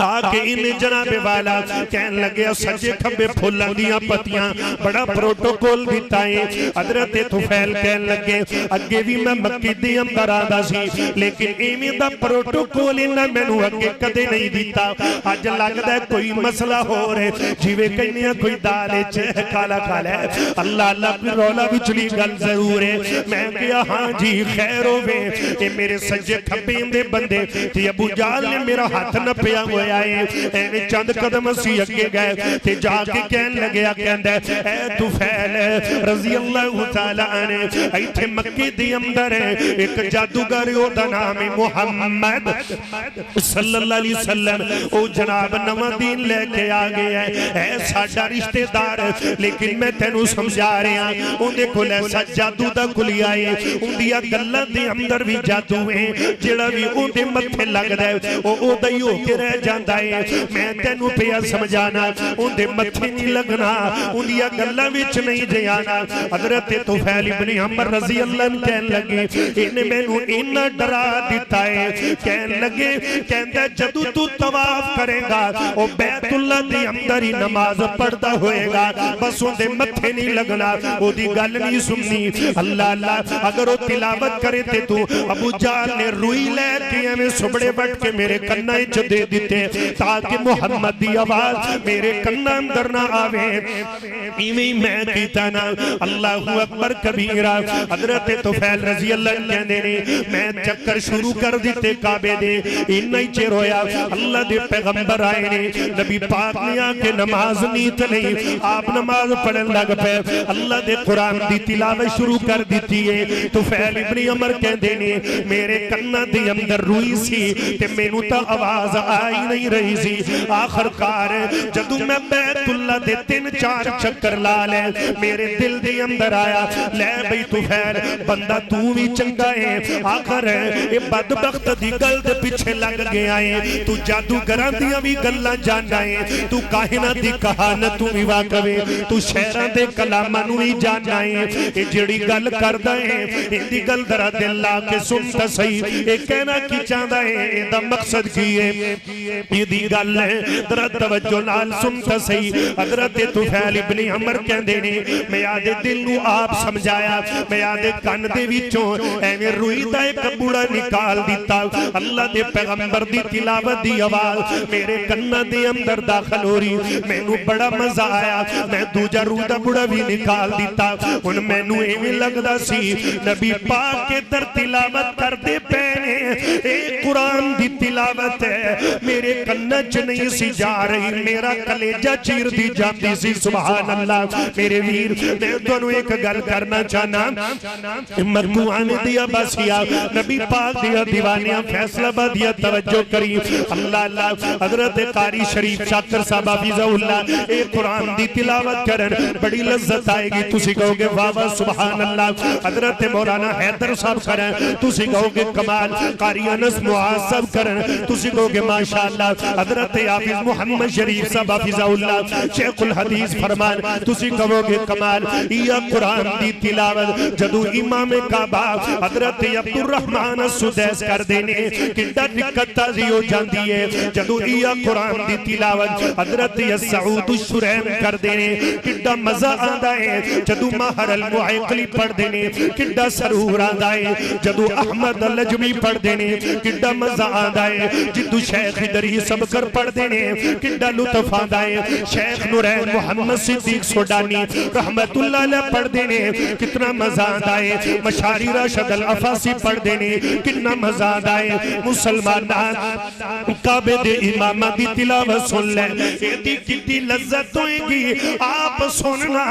आके इन्हें जनाबे वाला कहन लगे सज्जे खब्बे फुल्लां दियां पत्तियां बड़ा प्रोटोकॉल दिता है। हजरत तुफैल कहन लगे अगे भी मैं मक्के दे अंदर आंदा सी लेकिन इवें दा प्रोटोकॉल इन्हां मैनू अगे कदे नहीं दिता। अज लगदा कोई मसला हो रहा जिवें कहने कोई दाल च काला काला है। अल्लाह अल्लाह कोई रौला विचली गल जरूर है। मैं कहा हाँ जी खैर होवे। ये मेरे सज्जे खब्बे दे बंदे ते अबू जहल ने मेरा हाथ नप्पिया होया है। एवें चंद कदम असीं अगे गए ते जाके कहन लगे कहंदा ऐ तुफैल रज़ी अल्लाह तआला ने इत्थे मक्के दे अंदर एक जादूगर ओदा नाम है मुहम्मद सल्लल्लाहु अलैहि वसल्लम। ओ जनाब नवा दीन लेके आ गया है साडा रिश्तेदार, लेकिन मैं तेनू समझा रहा उहदे कोल ऐसा जादू दा खुलिया है उहदियां गल्लां दे अंदर भी जादू है। जेड़ा भी उहदे मत्थे लगदा है ओ ओदा ही होके रह जांदा है। मैं तेनू पिया समझाना उहदे मत्थे नहीं लगना, उहदियां गल्लां विच नहीं जाना। हजरत तुफैल इब्ने अमर रज़ी अल्लाह अन्हु कहन लगे इन्हें मैनू इन्ना डरा दिता है। कहन लगे कहंदा जदों तू तवाफ करेगा ओ बैतुल्लाह दे अंदर ही नमाज पढ़दा होएगा, बस उहदे मत्थे नहीं लगना, ओदी गल नहीं सुननी। अल्लाह अल्लाह अगर वो तिलावत करे ते तू अबू जहल ने रुई लेके एवें सुबड़े बट के मेरे कन्ना च दे दिते ताकि मुहम्मद दी आवाज मेरे कन्ना अंदर ना आवे। इवें मैं कीता ना। अल्लाहू अकबर कबीरा। हजरत तुफैल रज़ी अल्लाह कहंदे ने मैं चक्कर शुरू कर दिते काबे दे इन्ना ही चिर होया अल्लाह दे पैगंबर आए ने नबी पाक ने आके नमाज नीत नहीं आप नमाज पढ़न लग पे अल्लाह दे कुरान दी तिलावत शुरू कर दी है। तुफैल इब्न अमर कहंदे ने मेरे कन्नां दे अंदर रूई सी ते मैनू तां आवाज आई नहीं रही सी। आखिरकार जदों मैं बैतुल्ला दे 3-4 चक्कर ला ले मेरे दिल दे अंदर आया ले बई तुफैल बंदा तू भी चंगा है आखिर ये बदबख्त दी गल दे पीछे लग गया है तू जादूगरां दियां भी गल्लां जानदा है तू काहिनां दी कहानत तू भी वाकवे तू शहरां दे कलामां नू ही जानदा है ये जेड़ी गल करदा है इंदी गल दरा दिल ला के सुन ता सही ये कहना की चाहता है इहदा मकसद की है इहदी गल है दरा तवज्जो नाल सुन ता सही। हज़रत तुफैल इब्न अमर कहंदे ने मैं आदे दिल नू आप समझाया मैं आदे कन दे विचों एवें रूई दा एक बूड़ा निकाल दिता अल्लाह दे पैगंबर दी तिलावत दी आवाज मेरे कन्नां दे अंदर दाखिल हो रही मैनू बड़ा मजा आया मैं दूजा रूह दा बूड़ा भी निकाल दिता हुण मैनू एवें लगदा सी नबी पाक के दर तिलावत करदे पे ने ए कुरान दी तिलावत है मेरे कन्नां च नहीं सी जा रही मेरा कलेजा चीर दी जाती सी। सुभान अल्लाह मेरे वीर मैं तुहानू एक गल करना चाहना मरकुआन दी अब्बासिया नबी पाक दी दीवानियां फैसलाबाद दी तवज्जो करी अल्लाह अल्लाह हज़रत कारी शरीफ शाकिर साहब हाफिज़हुल्लाह ए कुरान दी तिलावत करन बड़ी लज्जत आएगी तुसी कहोगे वाह वाह सुभान अल्लाह। हज़रत मौलाना हैदर साहब करन तुसी कहोगे कमाल कारी अनस मुआज साहब करन तुसी कहोगे माशाअल्लाह। हज़रत हाफिज मोहम्मद शरीफ साहब हाफिज़हुल्लाह शेखुल हदीस फरमान तुसी कहोगे कमाल। या कुरान दी तिलावत जदों इमाम काबा हज़रत अब्दुल रहमान सुदैस कर देने किड्डा दिक्कत ताज़ी हो जाती है जदों या कुरान दी तिलावत हज़रत सऊद शुरैम कर देने किड्डा मजा आंदा है जदों महर अल मुअक्कली पढ़ देने किड्डा सरूर आंदा है जदों अहमद अल लजमी पढ़ देने किड्डा मजा आंदा है जिद्दू शेख इदरी सबकर पढ़ देने किड्डा लुत्फ आंदा है शेख नूरैन मोहम्मद सिद्दीक सोडानी रहमतुल्लाह अलैह पढ़ देने कितना मजा आंदा है मशारी राशिद अल अफासी पढ़ देने कितना मजा आंदा है। मुसलमान काबे दे इमाम दी तिलावत सुन ले एदी कितनी लज्जत होएगी आप सुनना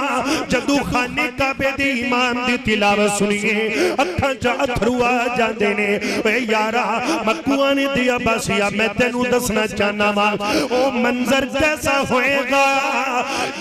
जदों खाने काबे दे इमाम दी तिलावत सुनिए अखां च अथरू आ जांदे ने ओए यारा मक्कुआं ने दी अब्बासिया मैं तेनू दसना चाहना वा ओ मंजर कैसा होएगा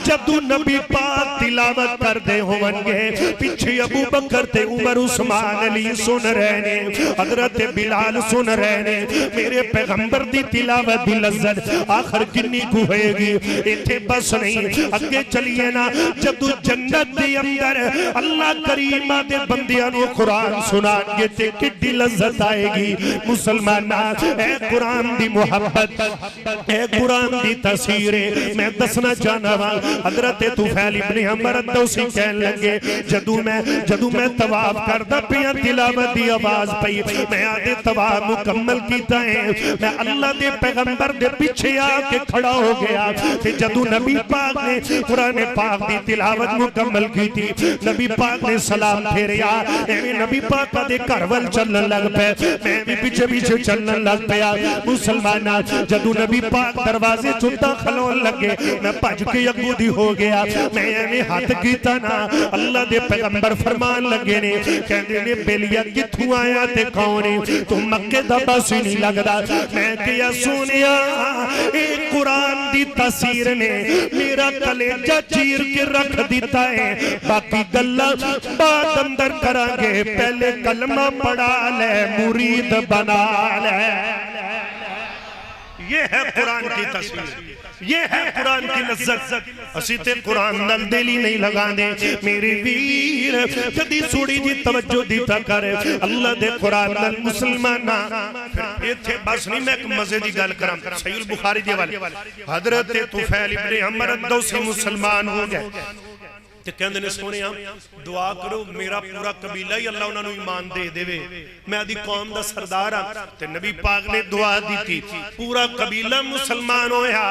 जदों नबी पाक तिलावत करदे होवनगे पीछे अबू बकर ते उमर उस्मान अली सुन रहे ने हज़रत बिलाल सुन रहे ने मेरे पैगंबर दी तिलावत दी लज्जत आखिर किन्नी कु होएगी। इथे बस नहीं अगे चलिए ना जदों जन्नत दे अंदर अल्लाह करीम दे बंदियां नु कुरान सुनाएंगे ते किड्डी लज्जत आएगी। मुसलमाना ए कुरान दी मोहब्बत ए कुरान दी तस्वीर मैं दसना चाहना वा हज़रत तुफैल इब्न अमर दौसी कहन लगे जदों मैं तवाफ करदा पिया तिलावत दी आवाज पई मैं आदे तवाफ मुकम्मल कीता है मैं अल्लाह दे पैगंबर दे पीछे आके खड़ा हो गया ते जदों नबी पाक ने कुरान पाक दी तिलावत मुकम्मल की थी नबी पाक ने सलाम फेरिया एवें नबी पाक दे घर वल चलने लग पे मैं भी पीछे पीछे चलने लग पिया। मुसलमाना जदों नबी पाक दरवाजे चों खलोन लगे मैं भज के अगू दी हो गया मैं एवें हाथ कीता ना अल्लाह दे पैगंबर फरमान लगे ने कहंदे ने बेलिया कित्थों आया ते कौन है तू मक्के दा बासी नहीं लगदा मैं किया सुनिया ए कुरान दी तस्वीर ने मेरा कलेजा चीर के रख दिता है बाकी गल्लां बाद अंदर करांगे पहले कलमा पढ़ा ले मुरीद बना ले। ये है कुरान की तस्वीर ये है कुरान की लज्जत असी ते कुरान नाल दिल ही नहीं लगांदे मेरे वीर कदी थोड़ी जी तवज्जो दीता कर अल्लाह दे कुरान नाल मुसलमाना। इथे बस नहीं मैं एक मजे दी गल करां सहीह बुखारी दे हवाले हज़रत तुफैल इब्न अमर दौसी मुसलमान हो गए ते कहंदे ने सोहणिया दुआ करो मेरा पूरा कबीला ही अल्लाह उन्हां नूं ईमान दे देवे, मैं आदी कौम दा सरदार हां। ते नबी पाक ने दुआ दी, पूरा कबीला मुसलमान होया।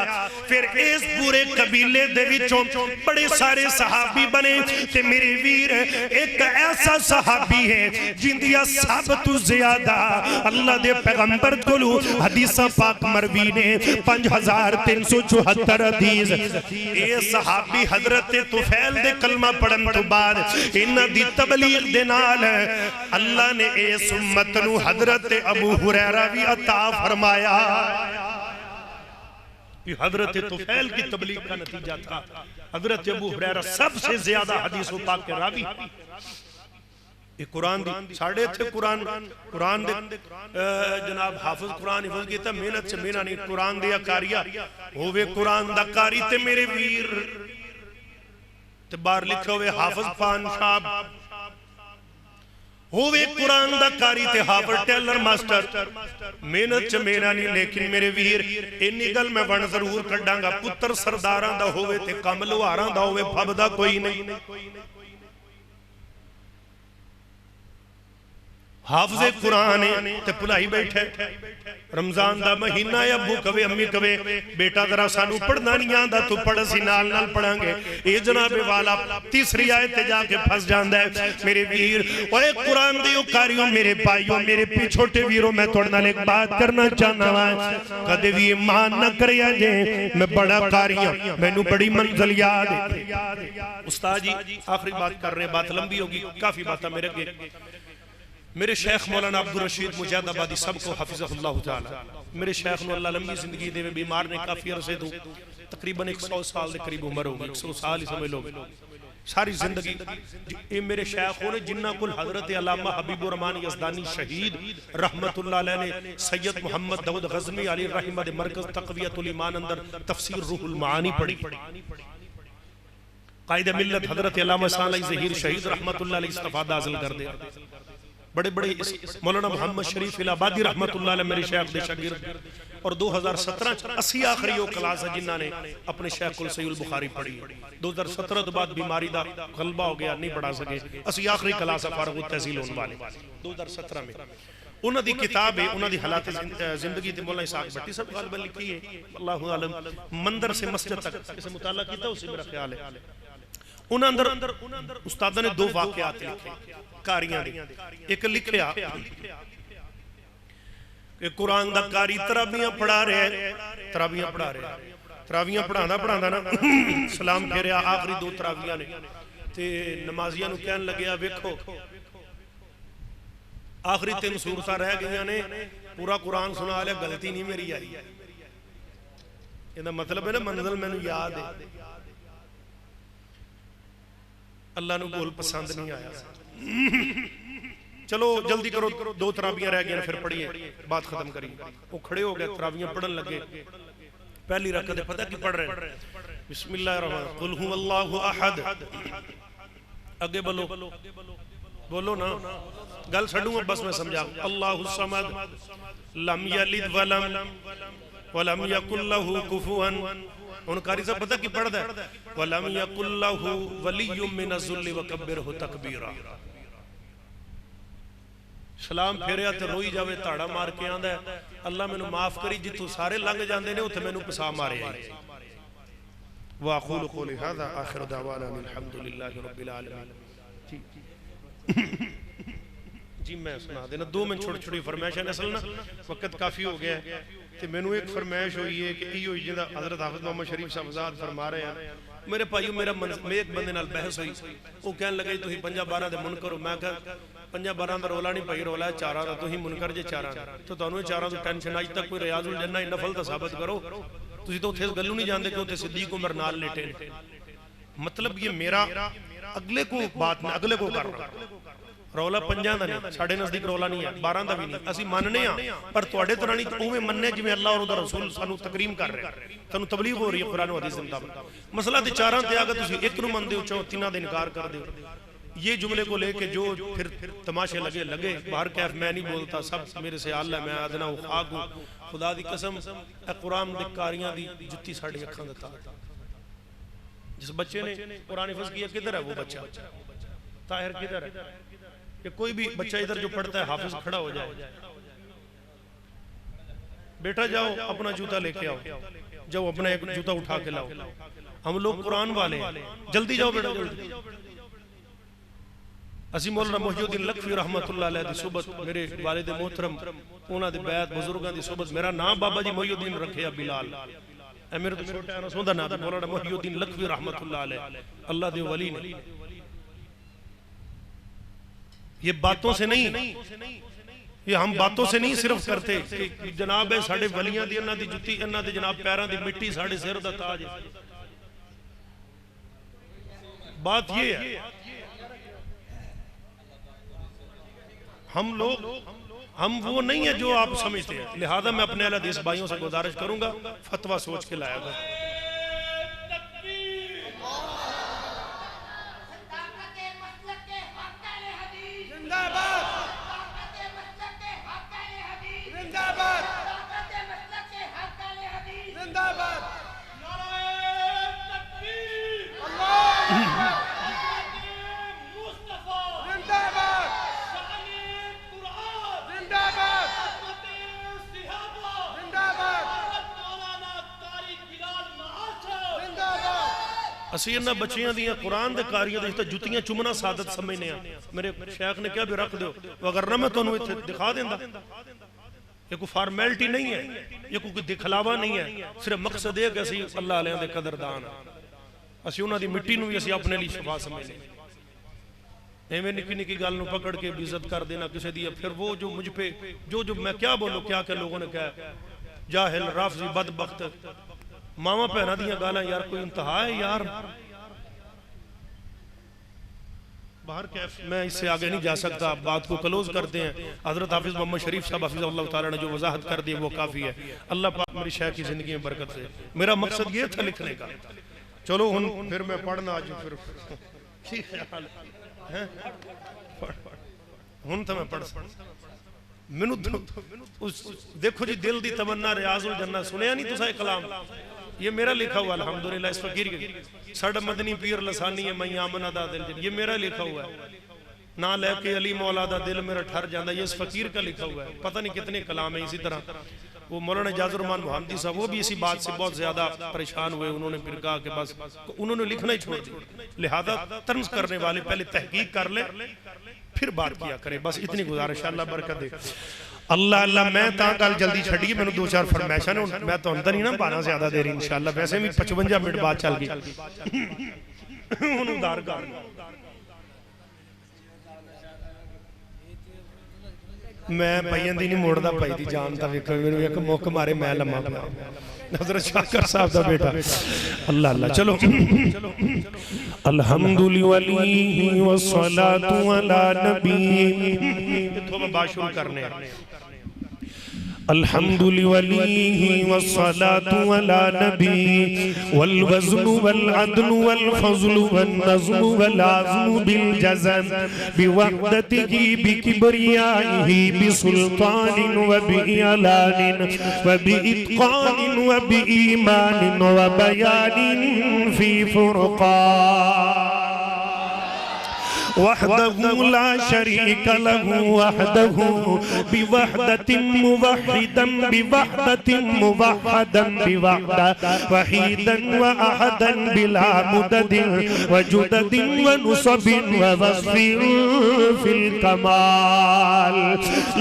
फिर इस पूरे कबीले दे विचों बड़े सारे सहाबी बने। ते मेरे वीर एक ऐसा सहाबी है जिंदिया सब तो ज्यादा अल्लाह दे पैगंबर कोलों हदीसां पाक मरवी ने 5374 हदीस। ये सहाबी हजरत तुफैल दे कलमा पढ़न तो बाद इन्हां दी तबलीग दे नाल अल्लाह ने इस उम्मत नूं हजरत अबू हुरैरा भी अता फरमाया। हजरत तुफैल की तबलीग का नतीजा था। हजरत अबू हुरैरा सबसे ज्यादा हदीसों पाक के रावी। कुरान दी साढ़े इत्थे कुरान दे जनाब हाफिज कुरान हिफज कीता, मेहनत च मेहनत नहीं, कुरान दे कारिया होवे कुरान दा कारी ते मेरे वीर ते बाहर लिखे होवे हाफिज पान साहब होवे कुरान दा कारी ते हाफिज टेलर मास्टर, मेहनत च मेरा नहीं। लेकिन मेरे वीर इन्नी गल मैं वन जरूर कड्डांगा, पुत्र सरदारां दा होवे ते कम लोहारां दा होवे फबदा कोई नहीं। हाफिज़े कुरान ते भुलाई बैठे। रमजान दा महीना है, अबू कवे अम्मी कवे बेटा जरा सानू पढ़ना नहीं आंदा, तू पढ़ सी नाल नाल पढ़ांगे। ये जनाबे वाला तीसरी आयत ते जाके फस जांदा है। मेरे वीर ओए कुरान दे कारियो, मेरे भाइयों, मेरे छोटे वीरों, मैं तुहाडे नाल एक बात करना चाहना वा। कदे भी ईमान ना करिया जे मैं बड़ा कारी हां, मैनू बड़ी मंजिल याद है। उस्ताद जी आखिरी बात कर रहे हैं, बात लंबी होगी, काफी बातें मेरे अगे। मेरे शेख मौलाना अब्दुल रशीद मुजाहिदाबादी सबको हफिज़हुल्लाह ताला, मेरे शेख ने अल्लाह लंबी जिंदगी देवे, बीमार ने काफी अरसे तो तकरीबन 100 साल के करीब उम्र होगी, 100 साल ही समझ लो सारी जिंदगी। ये मेरे शेख होने जिन्ना कुल हजरत अल्लामा हबीबुर रहमान यज़दानी शहीद रहमतुल्लाह अलैह ने सैयद मोहम्मद दाऊद गज़नी अली रहमत दे मरकज तक़वियतुल ईमान अंदर तफसीर रूहुल मानी पढ़ी। कायदे मिल्लत हजरत अल्लामा सालह ज़हीर शहीद रहमतुल्लाह अलैह इस्तिफादा हासिल कर दे। बड़े बड़े मौलाना मोहम्मद शरीफ इलाहाबादी रहमतुल्लाह अलैह मेरे शेख दे शागिर्द, और 2017 80 आखिरी वो क्लास है जिन्होंने अपने शेख कुल सहीहुल बुखारी पढ़ी। 2017 तो बाद बीमारी का गलबा हो गया, नहीं पढ़ा सके। 80 आखिरी क्लास है फारूक तहसील होने वाले 2017 में। उन्हों की किताब है, उन्होंने हालात जिंदगी ते मौलाना इसाक भट्टी साहब गालिबन लिखी है, अल्लाहु आलम। मंदिर से मस्जिद तक किसी मुताला किया उसी मेरा ख्याल है। उन्होंने अंदर उस्तादा ने 2 वाकयात लिखे कारियां दी। एक लिखिया कि कुरान दा कारी तराबियां पढ़ा रहा है, तराबियां पढ़ा रहा है, तराबियां पढ़ांदा ना सलाम फेरिया आखिरी 2 तराबियां ने ते नमाजियां नूं कहन लग्या वेखो आखिरी 3 सूरतां रह गईयां ने, पूरा कुरान सुना लिया, गलती नहीं मेरी आई। इहदा मतलब है ना मंजिल मैनूं याद है, अल्लाह नूं बोल पसंद नहीं आया। चलो जल्दी करो, 2 तराबियां रह गई, फिर पढ़िए बात खत्म करिए। वो खड़े हो गए, तराबियां पढ़न लगे। पहली रकअत पता की पढ़ रहे हैं, बिस्मिल्लाहिर रहमानिर कुल हुवल्लाहु अहद। आगे बोलो बोलो ना, गल छड्डूंगा बस मैं समझा। अल्लाहु समद लम यलिद वलम यकुल लहू कुफुवन। उन कारी साहब पता की पढ़दा है, वलम यकुल लहू वलिय्युम मिनज़-ज़ुल्लि वकब्बिरहु तकबीरा। सलाम फेरिया ते रोई जावे, ताड़ा मार के आंदा है अल्लाह मैनू माफ करी, जिथों सारे लंघ जांदे ने उत्थे मैनू पसा मारे। वा अक़ूलु क़ौली हाज़ा आखिरु दअवाना अल्हम्दुलिल्लाहि रब्बिल आलमीन। जी मैं सुना देना 2 मिनट छोटी छोटी फरमाइशां। असल ना वक्त काफ़ी हो गया है, तो मैनू एक फरमाइश हुई है कि इहो जिहदा हज़रत हाफिज़ मोहम्मद शरीफ साहब आज़ाद फरमा रहे हैं। मेरे भाईओ मेरा एक बंदे नाल बहस हुई, वो कहन लगे तुसीं 5-12 दे मुनकर हो। मैं कहा 5-12 दा रौला नहीं भाई, रौला है 4 दा। तुसीं मुनकर जे 4 तो तुहानूं 4 तो टेंशन। अज तक कोई रियाजुल जन्ना नफल तो साबित करो। तुसीं तो उत्थे इस गल्लू नहीं जानते कि उत्थे सिद्दीक उमर नाल लेटे। मतलब ये मेरा अगले को बात मैं अगले को कर रहा। रौला 5 दा नहीं, साडे नजदीक रौला नहीं है, 12 दा भी नहीं। असीं मानने आ, पर तुहाडे तरह नहीं उवें मन्ने जिवें अल्लाह और उहदा रसूल सानू तकरीम कर रहे हैं। तुहानू तबलीग हो रही है कुरान और हदीस दे मुताबिक। मसला ते 4 ते आगे तुसीं एक नूं मनदे हो, 3 दा इनकार कर दे। ये जुमले को लेके जो फिर तमाशे लगे बाहर कैफ मैं नहीं बोलता, सब मेरे से आल है, मैं अदना खाक हूं। खुदा दी कसम कुरान दे कारियां दी जुत्ती साडी अखां दा तार। जिस बच्चे ने कुरान हिफ्ज़ किया किधर है वो बच्चा? ताहिर किधर है? कि कोई भी बच्चा इधर जो पढ़ता है हाफिज खड़ा हो जाए, बेटा जाओ अपना जूता लेके आओ, जाओ अपना एक जूता उठा के लाओ, हम लोग कुरान वाले जल्दी जाओ बेटा जल्दी। ਅਸੀਂ मौलाना मोहिउद्दीन लखवी रहमतुल्लाह अलैह दी सुबत मेरे वालिद मोहतरम उन्हां दे बैत बुजुर्गां दी सुबत मेरा नाम बाबा जी मोहिउद्दीन रखे बिलाल ए मेरे तो छोटा है ना सोंदा नाम मौलाना मोहिउद्दीन लखवी रहमतुल्लाह अलैह अल्लाह दे वली ने। ये बातों से नहीं, ये हम बातों से नहीं सिर्फ करते कि जनाब है साडे वलियां दी इन्हां दी जुत्ती इन्हां दे जनाब पैरां दी मिट्टी साडे सिर दा ताज है। बात ये है हम वो नहीं है जो आप समझते हैं। लिहाजा मैं अपने अहले हदीस भाइयों से गुजारिश करूंगा फतवा सोच के लाया था। ਅਸੀਂ ਇਹਨਾਂ ਬੱਚਿਆਂ ਦੀਆਂ ਕੁਰਾਨ ਦੇ ਕਾਰੀਆਂ ਦੇ ਜੁੱਤੀਆਂ ਚੁੰਮਣਾ ਸਾਦਤ ਸਮਝਨੇ ਆ। ਮੇਰੇ ਸ਼ੇਖ ਨੇ ਕਿਹਾ ਵੀ ਰੱਖ ਦਿਓ, ਅਗਰ ਨਾ ਮੈਂ ਤੁਹਾਨੂੰ ਇੱਥੇ ਦਿਖਾ ਦਿੰਦਾ। ਇਹ ਕੋਈ ਫਾਰਮੈਲਿਟੀ ਨਹੀਂ ਹੈ, ਇਹ ਕੋਈ ਦਿਖਲਾਵਾ ਨਹੀਂ ਹੈ, ਸਿਰਫ ਮਕਸਦ ਇਹ ਕਿ ਅਸੀਂ ਅੱਲਾਹ ਵਾਲਿਆਂ ਦੇ ਕਦਰਦਾਨ ਆ, ਅਸੀਂ ਉਹਨਾਂ ਦੀ ਮਿੱਟੀ ਨੂੰ ਵੀ ਅਸੀਂ ਆਪਣੇ ਲਈ ਸ਼ਫਾ ਸਮਝਨੇ। ਐਵੇਂ ਨਿੱਕੀ ਨਿੱਕੀ ਗੱਲ ਨੂੰ ਪਕੜ ਕੇ ਬੇਇੱਜ਼ਤ ਕਰ ਦੇਣਾ ਕਿਸੇ ਦੀ, ਫਿਰ वो जो मुझ पे जो मैं क्या बोलूं क्या क्या लोगों ने कहा जाहिल राफजी बदबख्त मावा भैन दियां गालां यार कोई इंतहा है यार। बाहर कैफ मैं इससे आगे नहीं जा सकता, बात को क्लोज करते हैं। हजरत हाफिज मोहम्मद शरीफ साहब हाफिज़हुल्लाह ताला ने जो वजाहत कर दी वो काफ़ी है। अल्लाह पाक मेरी शेख की ज़िंदगी में बरकत से। मेरा मकसद ये था लिखने का। चलो हुन फिर मैं पढ़ना आज फिर की ख्याल है हुन तो मैं पढ़ मैनू देखो जी दिल दी तमन्ना रियाजुल जन्नत सुनिया नहीं तुसा कलाम, ये मेरा लिखा हुआ अल्हम्दुलिल्लाह। इस फकीर साडा मदनी पीर लसानी है मैं आमना दा दिल, ये मेरा लिखा हुआ है। ना लेके अली मौला दा दिल मेरा ठर जाता, ये इस फकीर का लिखा हुआ है। पता नहीं कितने कलाम है। इसी तरह वो मौलाना जाजुर रहमान मोहम्मदी साहब वो भी इसी बात से बहुत ज्यादा परेशान हुए। उन्होंने फिर कहा कि बस उन्होंने लिखना ही छोड़ दिया। लिहाजा तर्ज करने वाले पहले तहकीक कर ले फिर बात किया करे, बस इतनी गुजारिश। अल्लाह बरकत दे। अल्लाह अल्लाह मैं गल जल्दी छड़ी, मैंने 2-4 फरमाइशां ने, मैं तो अंदर ही ना पाना ज्यादा देर इंशाअल्लाह। वैसे भी 55 मिनट बाद चल गई उदार कर मैं भाइयों दी नहीं मोड़दा भाई दी जान दा वेखो मेनू एक मुक मारे मैं लम्मा पिया। हज़रत शाकर साहब दा बेटा अल्लाह अल्लाह। चलो अल्हम्दुलिल्लाह वस्सलातु अला नबी इत्थों मैं बात शुरू करने अल्हम्दुलिल्लाह वस्सलातु अला नबी वल वज़्नु वल अदलु वल फज़्लु वन नज़्मु वल आज़्मु बिल जज़म बिवहदतिही बिकिब्रियाइही बिसुल्तानिन व बिइलानिन व बिइत्क़ानिन व बिईमानिन व बयानिन फी फुरक़ान वहदहु ला शरीक लहु वहदहु बिवहदतिन मुवहिदन बिवहदतिन मुवहदन बिवहदा वहीदन व अहदन बिला मुददिन व जुददिन व नुसबिन व वस्फिन फिल कमाल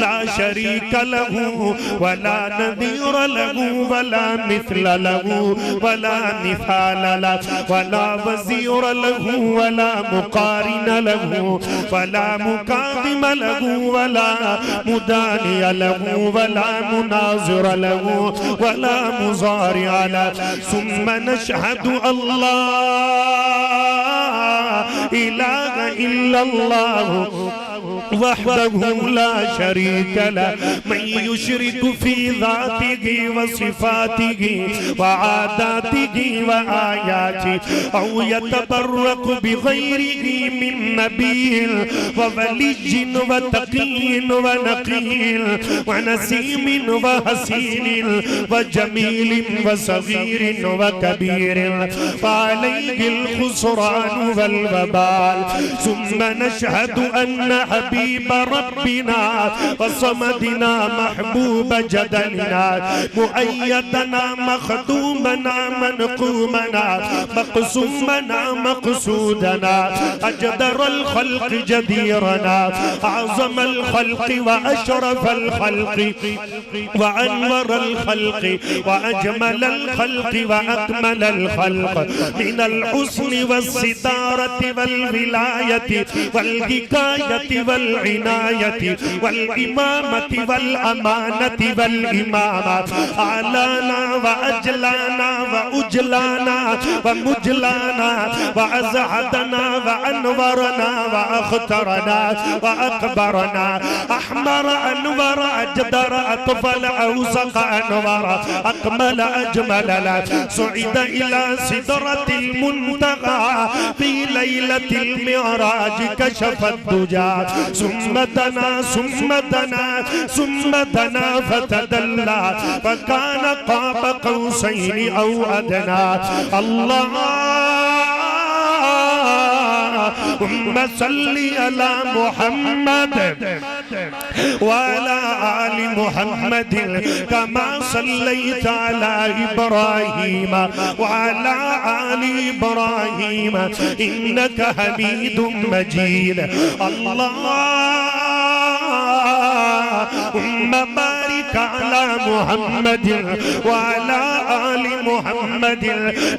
ला शरीक लहु व ला नज़ीर लहु व ला मिस्ल लहु व ला मिसाल लहु व ला वज़ीर लहु व ला मुकारिन लहु वला मुकादिम लहु वला मुदानि लहु वला मुनाज़िर लहु वला मुज़ारि लहु सुम्मा नशहदु अल्लाह इलाहा इल्लल्लाह वहदहु ला शरीक लहु मन युशरिक फी ज़ातिही व सिफ़ातिही व आदातिही व आयातिही औ यतबर्रक बिग़ैरिही मिन नबील व वलीजिन व तकीन व नकील व नसीमिन व हसीनिन व जमीलिन व सगीरिन व कबीरिन फालैहिल खुसरान वल वबाल सुम्मा नशहदु अन्न हबीब रब्बिना व समदिना महबूब जदलिना मुअय्यदना मखदूमना मनकूमना मक़सूमना मक़सूदना अजदरल खल्क़ जदीरना अअज़मल खल्क़ व अशरफल खल्क़ व अनवरल खल्क़ व अजमलल खल्क़ व अकमलल खल्क़ मिनल हुस्नि वस्सितारति वल विलायति वल हिकायति वल इनायति वल इमामति वल अमानति वल इमामा आलाना व अजलाना व उजलाना व मुजलाना व अज़हदना व अनवरना व अख्तरना व अकबरना अहमर अनवर अजदर अतफल अवसक अनवर अकमल अजमलना सुइद इला सिदरतिल मुंतहा फी लैलतिल मिअराज कशफत दुजा सुम्मतना सुम्मतना सुम्मतना फतदल्ला फकान क़ाब क़ौसैनि औ अदना अल्लाहुम्मा सल्लि अला मुहम्मद व अला आलि मुहम्मद कमा सल्लैता अला इब्राहीम व अला आलि इब्राहीम इन्नका हमीदुम मजीद अल्लाहुम्मा बारिक अला मुहम्मद व अला आलि मुहम्मद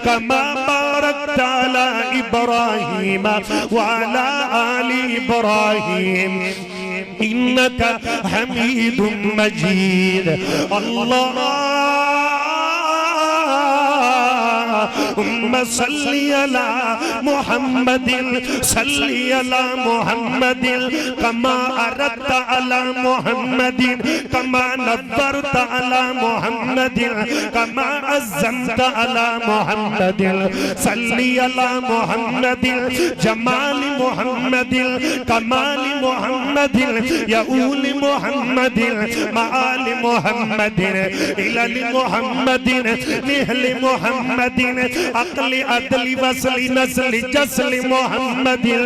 कमा बारकता अला इब्राहीम व अला आलि इब्राहीम इन्नका हमीदुम मजीद अल्लाहुम्मा सल्लि अला मुहम्मदिन सल्लि अला मुहम्मदिन कमा अरदता अला मुहम्मदिन कमा नव्वरता अला मुहम्मदिन कमा अज़्ज़मता अला मुहम्मदिन सल्लि अला मुहम्मदिन जमाल मुहम्मदिन कमाल मुहम्मदिन यऊल मुहम्मदिन माल मुहम्मदिन इलल मुहम्मदिन निहल मुहम्मदिन अक़ल अदल वस्ल नस्ल जस्ल मुहम्मदिन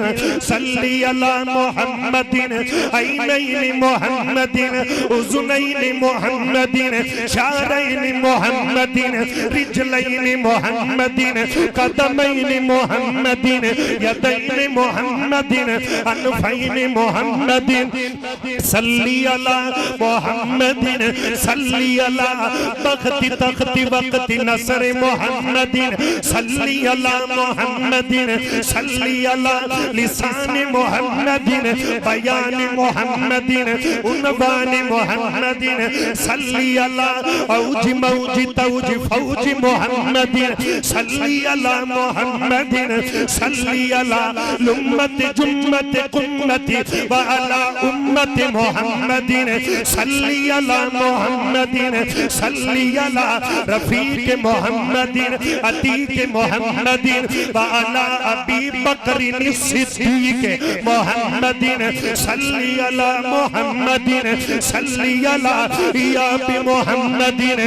सल्लि अला मुहम्मदिन ऐनैन मुहम्मदिन उज़ुनैन मुहम्मदिन शारैन मुहम्मदिन रिजलैन मुहम्मदिन कदमैन मुहम्मदिन यदैन मुहम्मदिन अनफैन मुहम्मदिन सल्लि अला मुहम्मदिन सल्लि अला बख्ति तख्ति वक्ति नसर मुहम्मदिन सल्लि अला मुहम्मदिन सल्लि अला लिसान मुहम्मदिन बयान मुहम्मदिन उनवान मुहम्मदिन सल्लि अला औज मौज तौज फौज मुहम्मदिन सल्लि अला मुहम्मदिन सल्लि अला लुम्मत जुम्मत कुम्मत व अला उम्मत मुहम्मदिन सल्लि अला मुहम्मदिन सल्लि अला रफीक मुहम्मदिन अतीक मुहम्मदिन व अला अबी बकर सिद्दीक मुहम्मदिन सल्लि अला मुहम्मदिन सल्लि अला इयाब मुहम्मदिन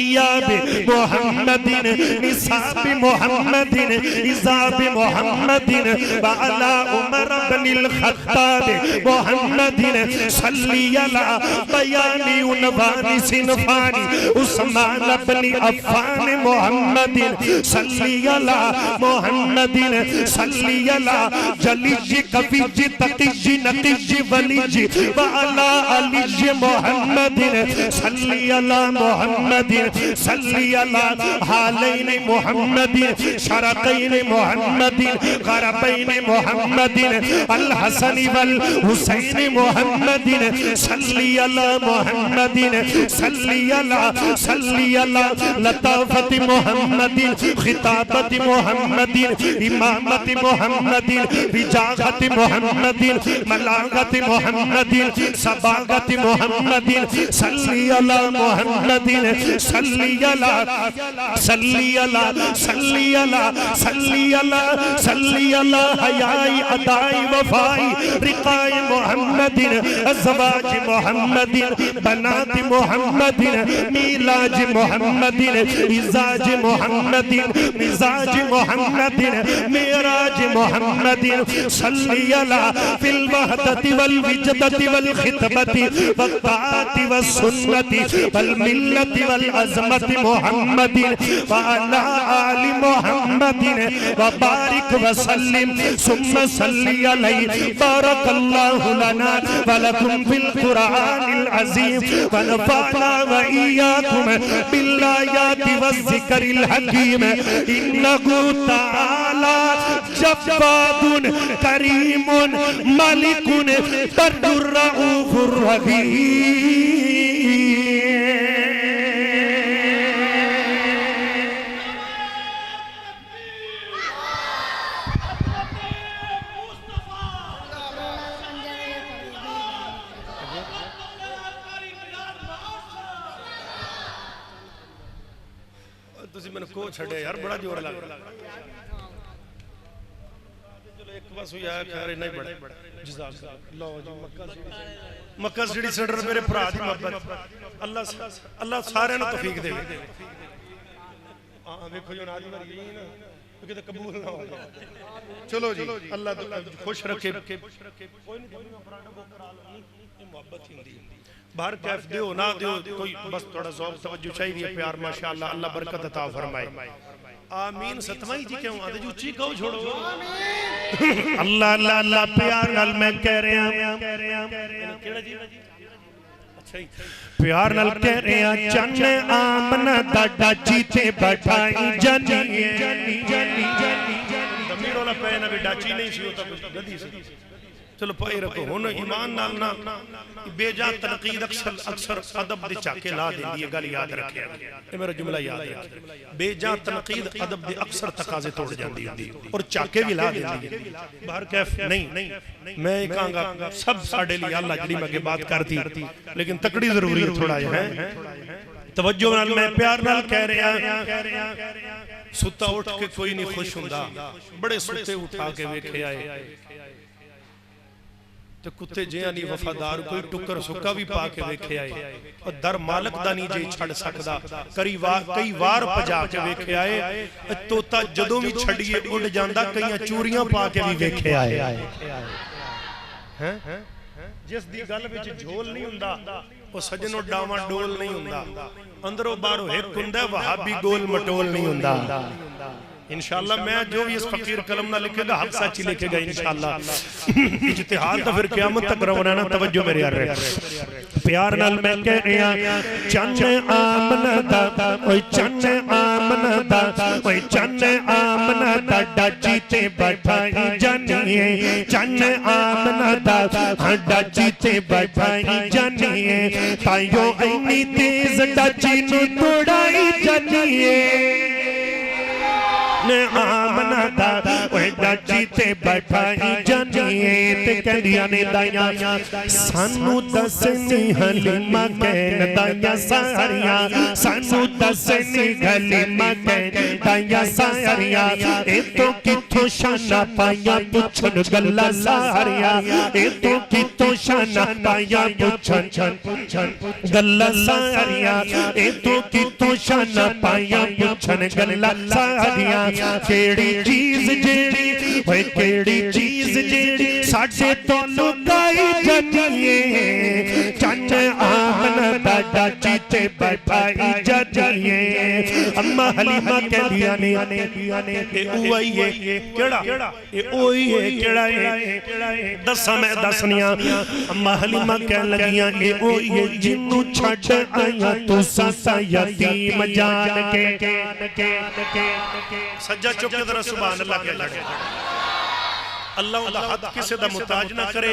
इयाब मुहम्मदिन निसाब मुहम्मदिन इजाब मुहम्मदिन व अला उमर इब्नुल खत्ताब मुहम्मदिन सल्लि अला बयानी उनवानी सिनफानी उस्मान इब्न अफ़्फ़ान मुहम्मदिन सल्लि अला मुहम्मदिन सल्लि अला जलीज कफीज तकीज नकीज वलीज व अला अली मुहम्मदिन सल्लि अला मुहम्मदिन सल्लि अला हालैन मुहम्मदिन शरक़ैन मुहम्मदिन ग़रबैन मुहम्मदिन अल हसन वल हुसैन मुहम्मदिन सल्लि अला मुहम्मदिन सल्लि अला लताफ़त मुहम्मद मुहम्मदिन खिताबत मुहम्मदिन इमामत मुहम्मदिन विजागत मुहम्मदिन मलागत मुहम्मदिन सबागत मुहम्मदिन सल्ली अला मुहम्मदिन सल्ली अला सल्ली अला सल्ली अला सल्ली अला सल्ली अला हयाई अदाई वफाई रिकाई मुहम्मदिन अज़वाज मुहम्मदिन बनात मुहम्मदिन मीलाज मुहम्मदिन इज़ाज मुहम्मदिन मिजाज मुहम्मदिन मेराज मुहम्मदिन सल्ली अला फिल वहदति वल विजदति वल खितबति वत्ताति वस्सुन्नति वल मिल्लति वल अज़मति मुहम्मदिन व अला आलि मुहम्मदिन व बारिक व सल्लिम सुम्मा सल्ली अलैहि बारकल्लाहु लना व लकुम फिल कुरानिल अज़ीम व नफ़अना व इय्याकुम बिल आयाति वज़ ज़िक्रिल हकीम इन्नहु तआला जब्बारुन करीमुन मालिकुन बर्रुर रऊफुर रहीम। तुसी मैंने को छड़े यार बड़ा जोर लग रहा चलो एक बस हुई आया खैर नहीं बड़ा जज़ाक लो जी मक्का सीढ़ी सड़र मेरे भरा दी मोहब्बत अल्लाह अल्लाह सारे नु तौफीक देवे हां देखो जो नादी मर गई ना तो किते कबूल ना हो चलो जी अल्लाह खुश रखे कोई नहीं पराठा वो करा लो ये मोहब्बत ही होंदी बाहर कैफ दो ना दो कोई बस थोड़ा ज़ौक़ तवज्जो चाहिए प्यार माशाअल्लाह अल्लाह बरकत अता फरमाए आमीन सतवाई जी क्यों आदे उच्ची कहो छोड़ो आमीन अल्लाह अल्लाह अल्लाह प्यार नाल मैं कह रहा केड़ा जी अच्छा ही प्यार नाल कह रहा चन्न आमना दा डाची ते बैठाई जानी दमीर वाला पे ना भी डाची नहीं सी होता गधी सी चलो पाई रखो हुन ईमान नाल ना बेजा तनकीद अक्सर अदब दे चाके ला देंदी है गल याद रखिया ये मेरा जुमला याद रखिया बेजा तनकीद अदब दे अक्सर तकाजे तोड़ जांदी हुंदी और चाके भी ला देंदी है बाहर कैफ नहीं मैं कहूंगा सब साडे लिए अल्लाह जड़ी मैं बात करती लेकिन तकड़ी जरूरी है थोड़ा है तवज्जो नाल मैं प्यार नाल कह रहा सुता उठ के कोई नहीं खुश हुंदा बड़े सुते उठा के वेखे आए तो कुत्ते जिया नहीं वफादार कोई टुकर सुक्का भी पा के वेखे आए और दर मालक दा नहीं जे छड़ सकदा कई वार भजा के वेखे आए तोता जदों भी छड़िए उड़ जांदा कईयां चूरियां पा के भी वेखे आए हैं जिस दी गल विच झोल नहीं हुंदा ओ सजनों डावा डोल नहीं हुंदा अंदरों बाहरों एक हुंदा वहाबी गोल मटोल नहीं हुंदा इंशाअल्लाह मैं जो भी इस फकीर कलम ना लिखेगा हक सच्ची लिखेगा इंशाअल्लाह इज्तिहाद तो फिर क़यामत तक रहना ना तवज्जो मेरे यार प्यार नाल मैं कह रहा चन्न आमना दा ओए चन्न आमना दा ओए चन्न आमना दा डाची ते बैठाई जानी चन्न आमना दा डाची ते बैठाई जानी तायो इन्नी तेज डाची नु तोड़ाई जानी ने आमना दा ओए डाची ते बैठाई जानी ते कहदियां ने दाइयां सानू दसनी हलीमा कहन दाइयां सारियां सानू दसनी हलीमा कहन दाइयां सारियां ए तो किथों शाना पाइयां पुछन गल्ला सारियां ए तो किथों शाना पाइयां पुछन गल्ला सारियां ए तो किथों शाना पाइयां पुछन गल्ला सारियां केड़ी चीज जेड़ी ओए केड़ी चीज जेड़ी साडे तो लुकाई जानी है चन्न आमना दा डाची ते बैठाई जानी है अम्मा हलीमा कहदियां ने ए ओई है केड़ा ए ओई है केड़ा है दसा मैं दसनिया अम्मा हलीमा कह लगियां ए ओई है जिन्नू छड़ आया तू सासा यतीम जान के सज्जा चुप के जरा सुभान अल्लाह के लगे अल्लाह उनका हक किसी का मुताज ना करे,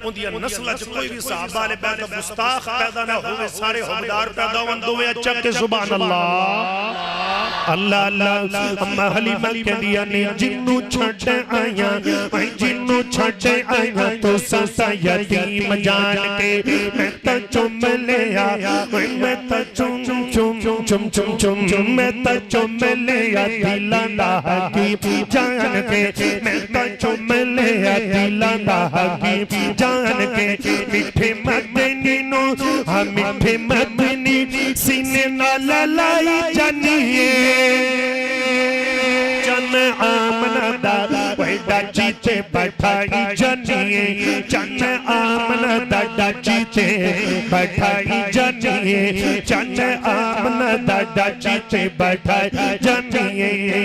उनदियां नस्लां च कोई भी सहाबा ने बैठ गुस्ताख पैदा ना होवे, सारे हकदार पैदा होवन। दोवे अच्छा के सुभान अल्लाह अल्लाह अल्लाह। अम्मा हलीमा कहदियां ने जिन्नू छड्ड आया, जिन्नू छड्ड आया तो ससा यतीम जान के मैं तो चुम लिया, मैं तो चुम चुम चुम चुम चुम चुम चुम मैं तो चुम लिया दिला दा हकीम जान के, मैं तो चुम लिया दिला दा हकीम जान के। मिठे मदनी नो हाँ मिठे मदनी सीने नाल लाई जानिए, चन आमना दा डाची ते बैठाई जानिए, चन आमना दा डाची ते बैठाई जानिए, चन आमना दा डाची ते बैठाई जानिए।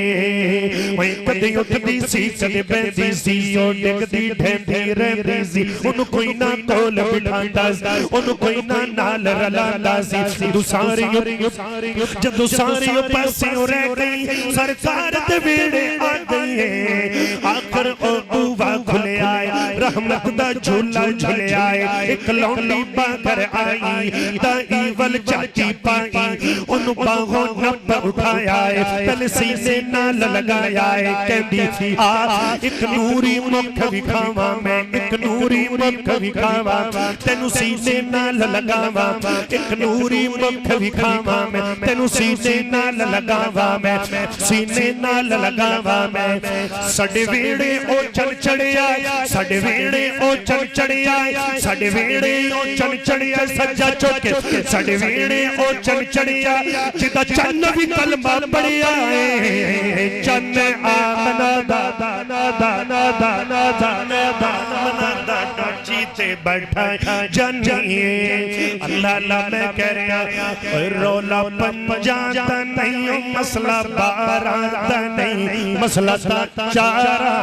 ओए कदे उठदी सी कदे बैठी सी, ओ डिगदी ढेंदी रहंदी सी, उन्हों कोई ना कोल बिठांदा सी, उन्हों कोई ना नाल रलांदा सी। जदों सारे पासे रह गई सरकार दे वेड़े आ गई, आखिर ओ बूवा खुले आए, रहमत दा झूला झूले आए, एक लौंडी बागर आई, दाई वल चाची पाई, उन बाहों नप उठाया है, तल सीने नाल लगाया है, कहंदी थी आ एक नूरी मुख विखावा मैं, एक नूरी मुख विखावा तेनू सीने नाल लगावा, एक नूरी मुख विखावा मैं तेनू सीने नाल लगावा, मैं सीने नाल लगावा मैं। साडे वेड़े ओ चल चढ़िया, साडे वेड़े ओ चल चढ़िया, साडे वेड़े ओ चल चढ़िया सज्जा चौके, साडे वेड़े ओ चल चढ़िया जिदा चन्न भी कलमा पढ़िया है, चन्न आमना दादा नादा नादा नादा नादा नादा डाची ते बैठा जानिए। अल्लाह अल्लाह मैं कह रहा रोला पंजाता नहीं, मसला बाराता नहीं, मसला चारा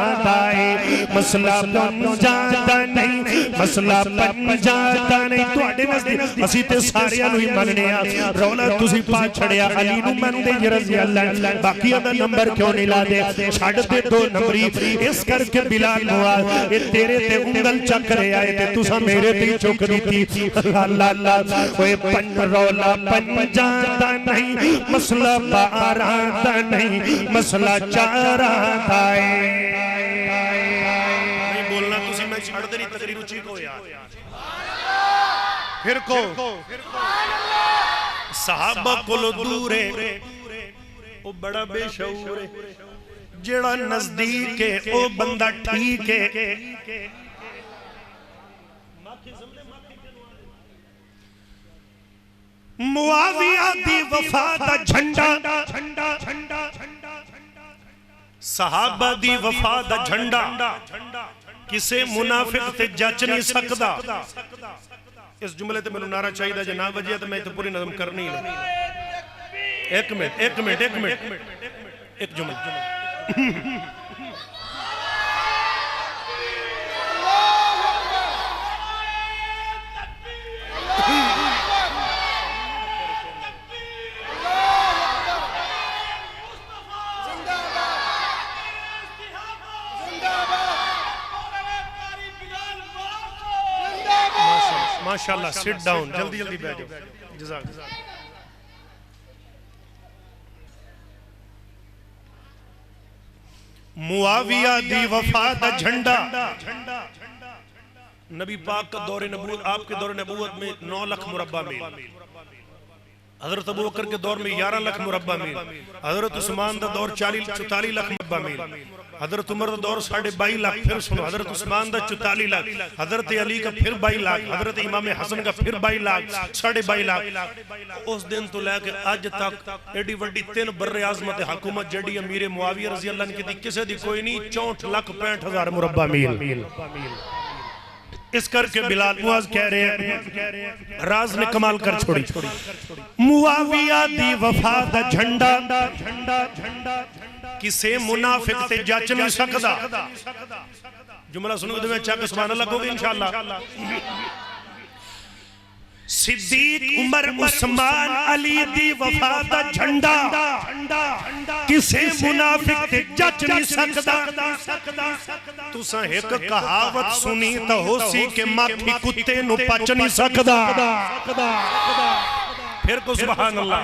है, मसला पंजाता नहीं, मसला पंजाता नहीं। तुहाडे नज़दीक असीं ते सारियां नूं ही मनने आ, रौला तुसीं पा छड़िया अली नूं मनदे जी रज़ी अल्लाह, बाकियां दा नंबर क्यों नहीं ला दे, छड़ दे दो नंबरी। इस करके बिलाल नवाज ये तेरे ते उंगल चक रहा है ते तुसा मेरे ते चुक दी। अल्लाह अल्लाह ओए पन रौला पंजाता नहीं, मसला बाराता नहीं, मसला चाराता है। बोलना तुसी मैं छड़ दे नहीं तकरीर उची को यार फिर को सहाबा कोलो दूर है ओ बड़ा बेशऊर है, जेड़ा नजदीक है ओ बंदा ठीक है। मुआविया दी वफा दा झंडा, सहाबा दी वफा दा झंडा किसे मुनाफिक ते जच नहीं सकदा। इस जुमले ते मैनू नारा चाहिए जे ना वजिया तो मैं तो पूरी नज़म करनी है। एक मिनट एक मिनट एक मिनट एक जुमला माशाल्लाह। सिट डाउन जल्दी जल्दी बैठो। जज़ाक। मुआविया दी वफा दा झंडा, नबी पाक का दौरे नबूवत, आपके दौरे नबूवत में 9 लाख मुरब्बा मील, हजरत अबू बकर के दौर में 11 लाख मुरब्बा मील, हजरत उस्मान का दौर 44 लाख मुरब्बा मील, हजरत उमर का दौर 22.5 लाख, फिर सुनो हजरत उस्मान का 44 लाख, हजरत अली का फिर 22 लाख, हजरत इमाम हसन का फिर 22 लाख, 22.5 लाख। उस दिन तो लेके अज तक एडी वड्डी 3 बर्रे आजमत हुकूमत जेडी अमीर मुआविया रज़ी अल्लाह ने की किसी दी कोई नहीं, 64,65,000 मुरब्बा मील। इस करके बिलाल मुआज कह रहे हैं राज ने कमाल कर छोड़ी। मुआविया दी वफा दा झंडा किसे मुनाफिक ते जच नहीं सकदा। जुमला सुनोगे तो मैं चक सुभान अल्लाह कहोगे इंशाअल्लाह। सिद्दीक उमर उस्मान अली दी वफा दा झंडा किसे मुनाफिक ते जच नहीं सकदा। तुसां एक कहावत सुनी तो होसी के माखी कुत्ते नु पच नहीं सकदा। फिर को सुभान अल्लाह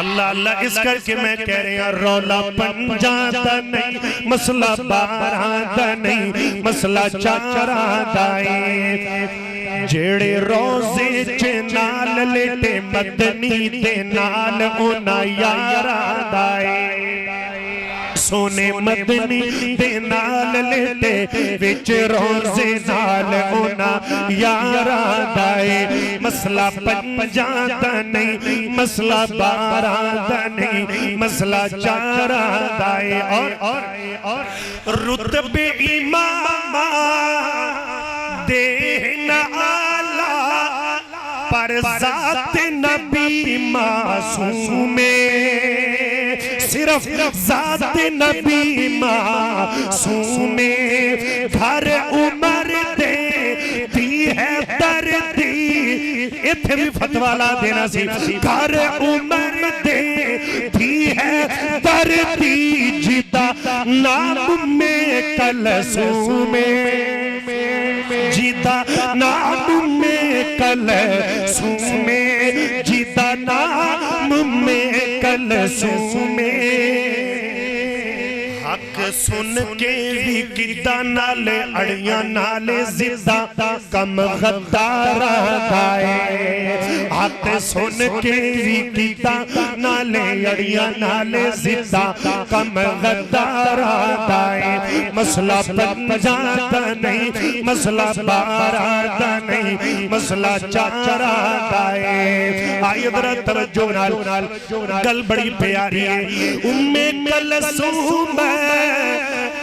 अल्लाह अल्लाह। इस करके मैं कह रहा रौला पंजा दा नहीं मसला 12 दा नहीं मसला 4 दा है। जेड़े रोजे च नाल लेटे मदनी दे नाल ओना यारा दा है। सोने मदनी दे नाल लेटे विच रोजे नाल ओना यारा दा है। मसला 50 दा नहीं मसला 12 दा नहीं मसला 4 दा है। और रुतबे इमाम दे न आला पर जात नबी मासूमे। सिर्फ जात नबी मासूमे घर उमर दे दी है दर्दी। इत्थे भी फतवा ला देना सी। घर उमर दे दी है दर्दी जिदा नाम में कलसूमे। जिदा नाम में कलसूमे जिदा नाम में कलसूमे। हक सुन के भी किदा नाले अड़ियां नाले जिदा कम गद्दारा दाए। हक सुन के भी किदा नाले अड़ियां नाले जिदा कम गद्दारा दाए। मसला 50 दा नहीं मसला 12 दा नहीं मसला 4 दा है। आई इधर तवज्जो नाल गल बड़ी प्यारी है। उम्मे कलसूम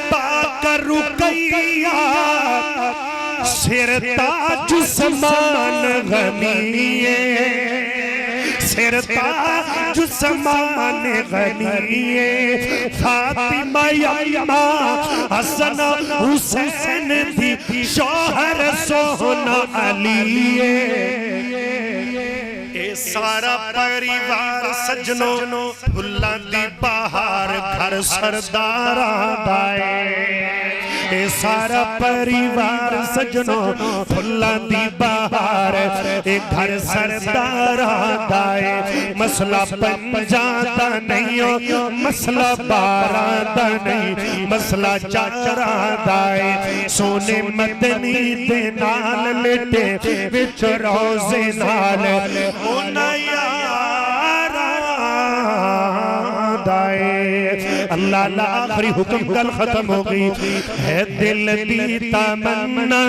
पाकर रुकैया सिर ताज समान गनीए। सिर ताज समान गनीए। फातिमा यम्मा हसन हुसैन दी शौहर सोना अलीए। सारा परिवार सजनों फुल्लां दी बहार घर सरदारा दा है। सारा परिवार सजनों फुल्लां दी बहार घर सरदारा दा है। मसला 50 दा नहीं मसला 12 दा नहीं मसला 4 दा है। सोने मदनी दे नाल लेटे विच रोजे नाल अल्लाह ला आखिरी हुक्म कल खत्म हो गई है। दिल दी तमन्ना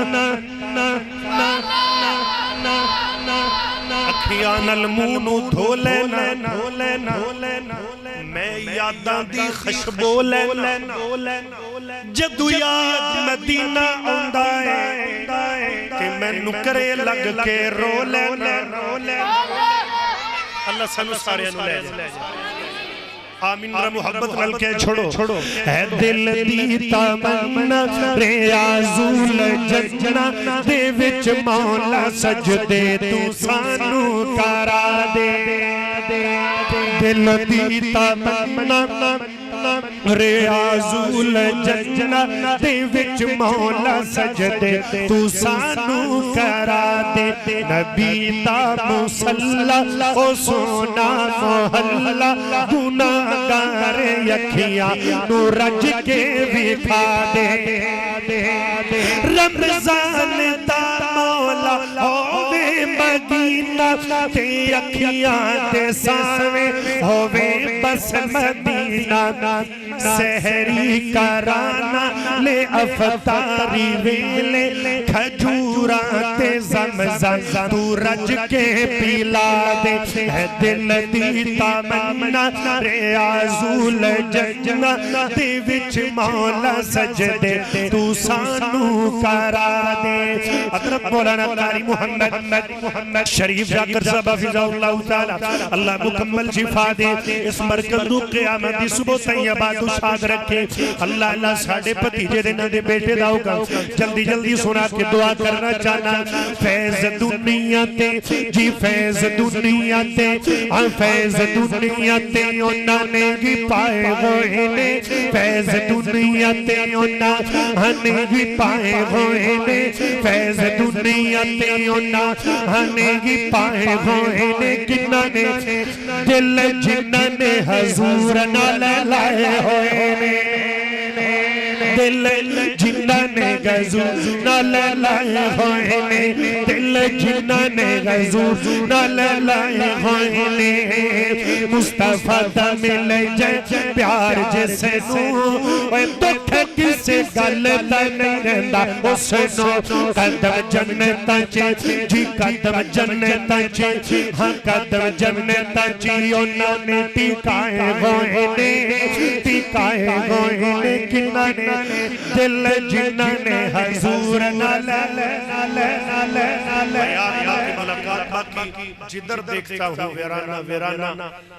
अखियां नल मुंह नू धो लेना मैं यादां दी खुशबू लेना। जदू याद मदीना आंदा है कि मैनू करे लग के रो लेना। अल्लाह सानू सारे नु ले जाए। आमीन मेरा मोहब्बत नल के छोड़ो है। दिल दी तमन्ना रियाजुल जन्ना दे विच मौला सजदे तू सानू करा दे। दिल दी तमन्ना रियाजुल जन्ना दे विच मौला सजदे तू सानू करा दे। नबी दा मुसल्ला ओ सोना मोहल्ला गुनाहगार अखियां नू रज के विखा दे। रमजान दा मौला होवे मदीना ते अखियां ते सावे होवे बस मदीना। सहरी कराना ले अफतारी वेले खजूरा ते ज़मज़म तू रज के पिला दे। है दिल दी तमन्ना रियाजुल जन्ना दे विच मौला सजदे तू सानू करा दे। हज़रत मौलाना कारी मोहम्मद शरीफ जाकर साहब हफिज़हुल्लाह ताला अल्लाह मुकम्मल शिफा दे इस मरकज नूं क़यामत दी सुबह ताईं आबाद रखे अल्लाह अल्लाह साडे भतीजे दे नां दे बेटे दा हुकम जल्दी जल्दी सुना के दुआ करना चाहना फैज़ दुनिया ते जी फैज़ दुनिया ते फैज़ दुनिया ते उन्हां ने भी पाए होए ने फैज़ दुनिया ते उन्हां ने भी पाए होए ने फैज़ दुनिया ते उन्हां ने भी पाए होए ने किन्ना ने दिल जिन्ना ने हजूर नाल लाए होए ने दिल जिन्ना ने गजूर नाल लाए होए ने दिल जिन्ना ने गजूर नाल लाए होए ने मुस्तफा दा मिले जे प्यार जिसे नू ओए दुख किसे गल दा नहीं रहंदा उस नो कदम जन्नत च जी कदम जन्नत च हां कदम जन्नत च उन्हां ने टिकाए होए ने किन्ना ने दिल जिन्ना ने हजूर नाल जिधर देखता हूँ वीराना वीराना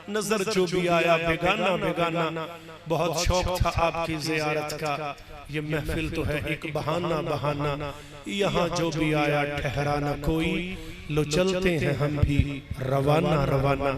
नजर जो भी आया बेगाना बेगाना बहुत शौक था आपकी ज़ियारत का ये महफिल तो है एक बहाना बहाना यहाँ जो भी आया ठहरा न कोई लो चलते हैं हम भी रवाना रवाना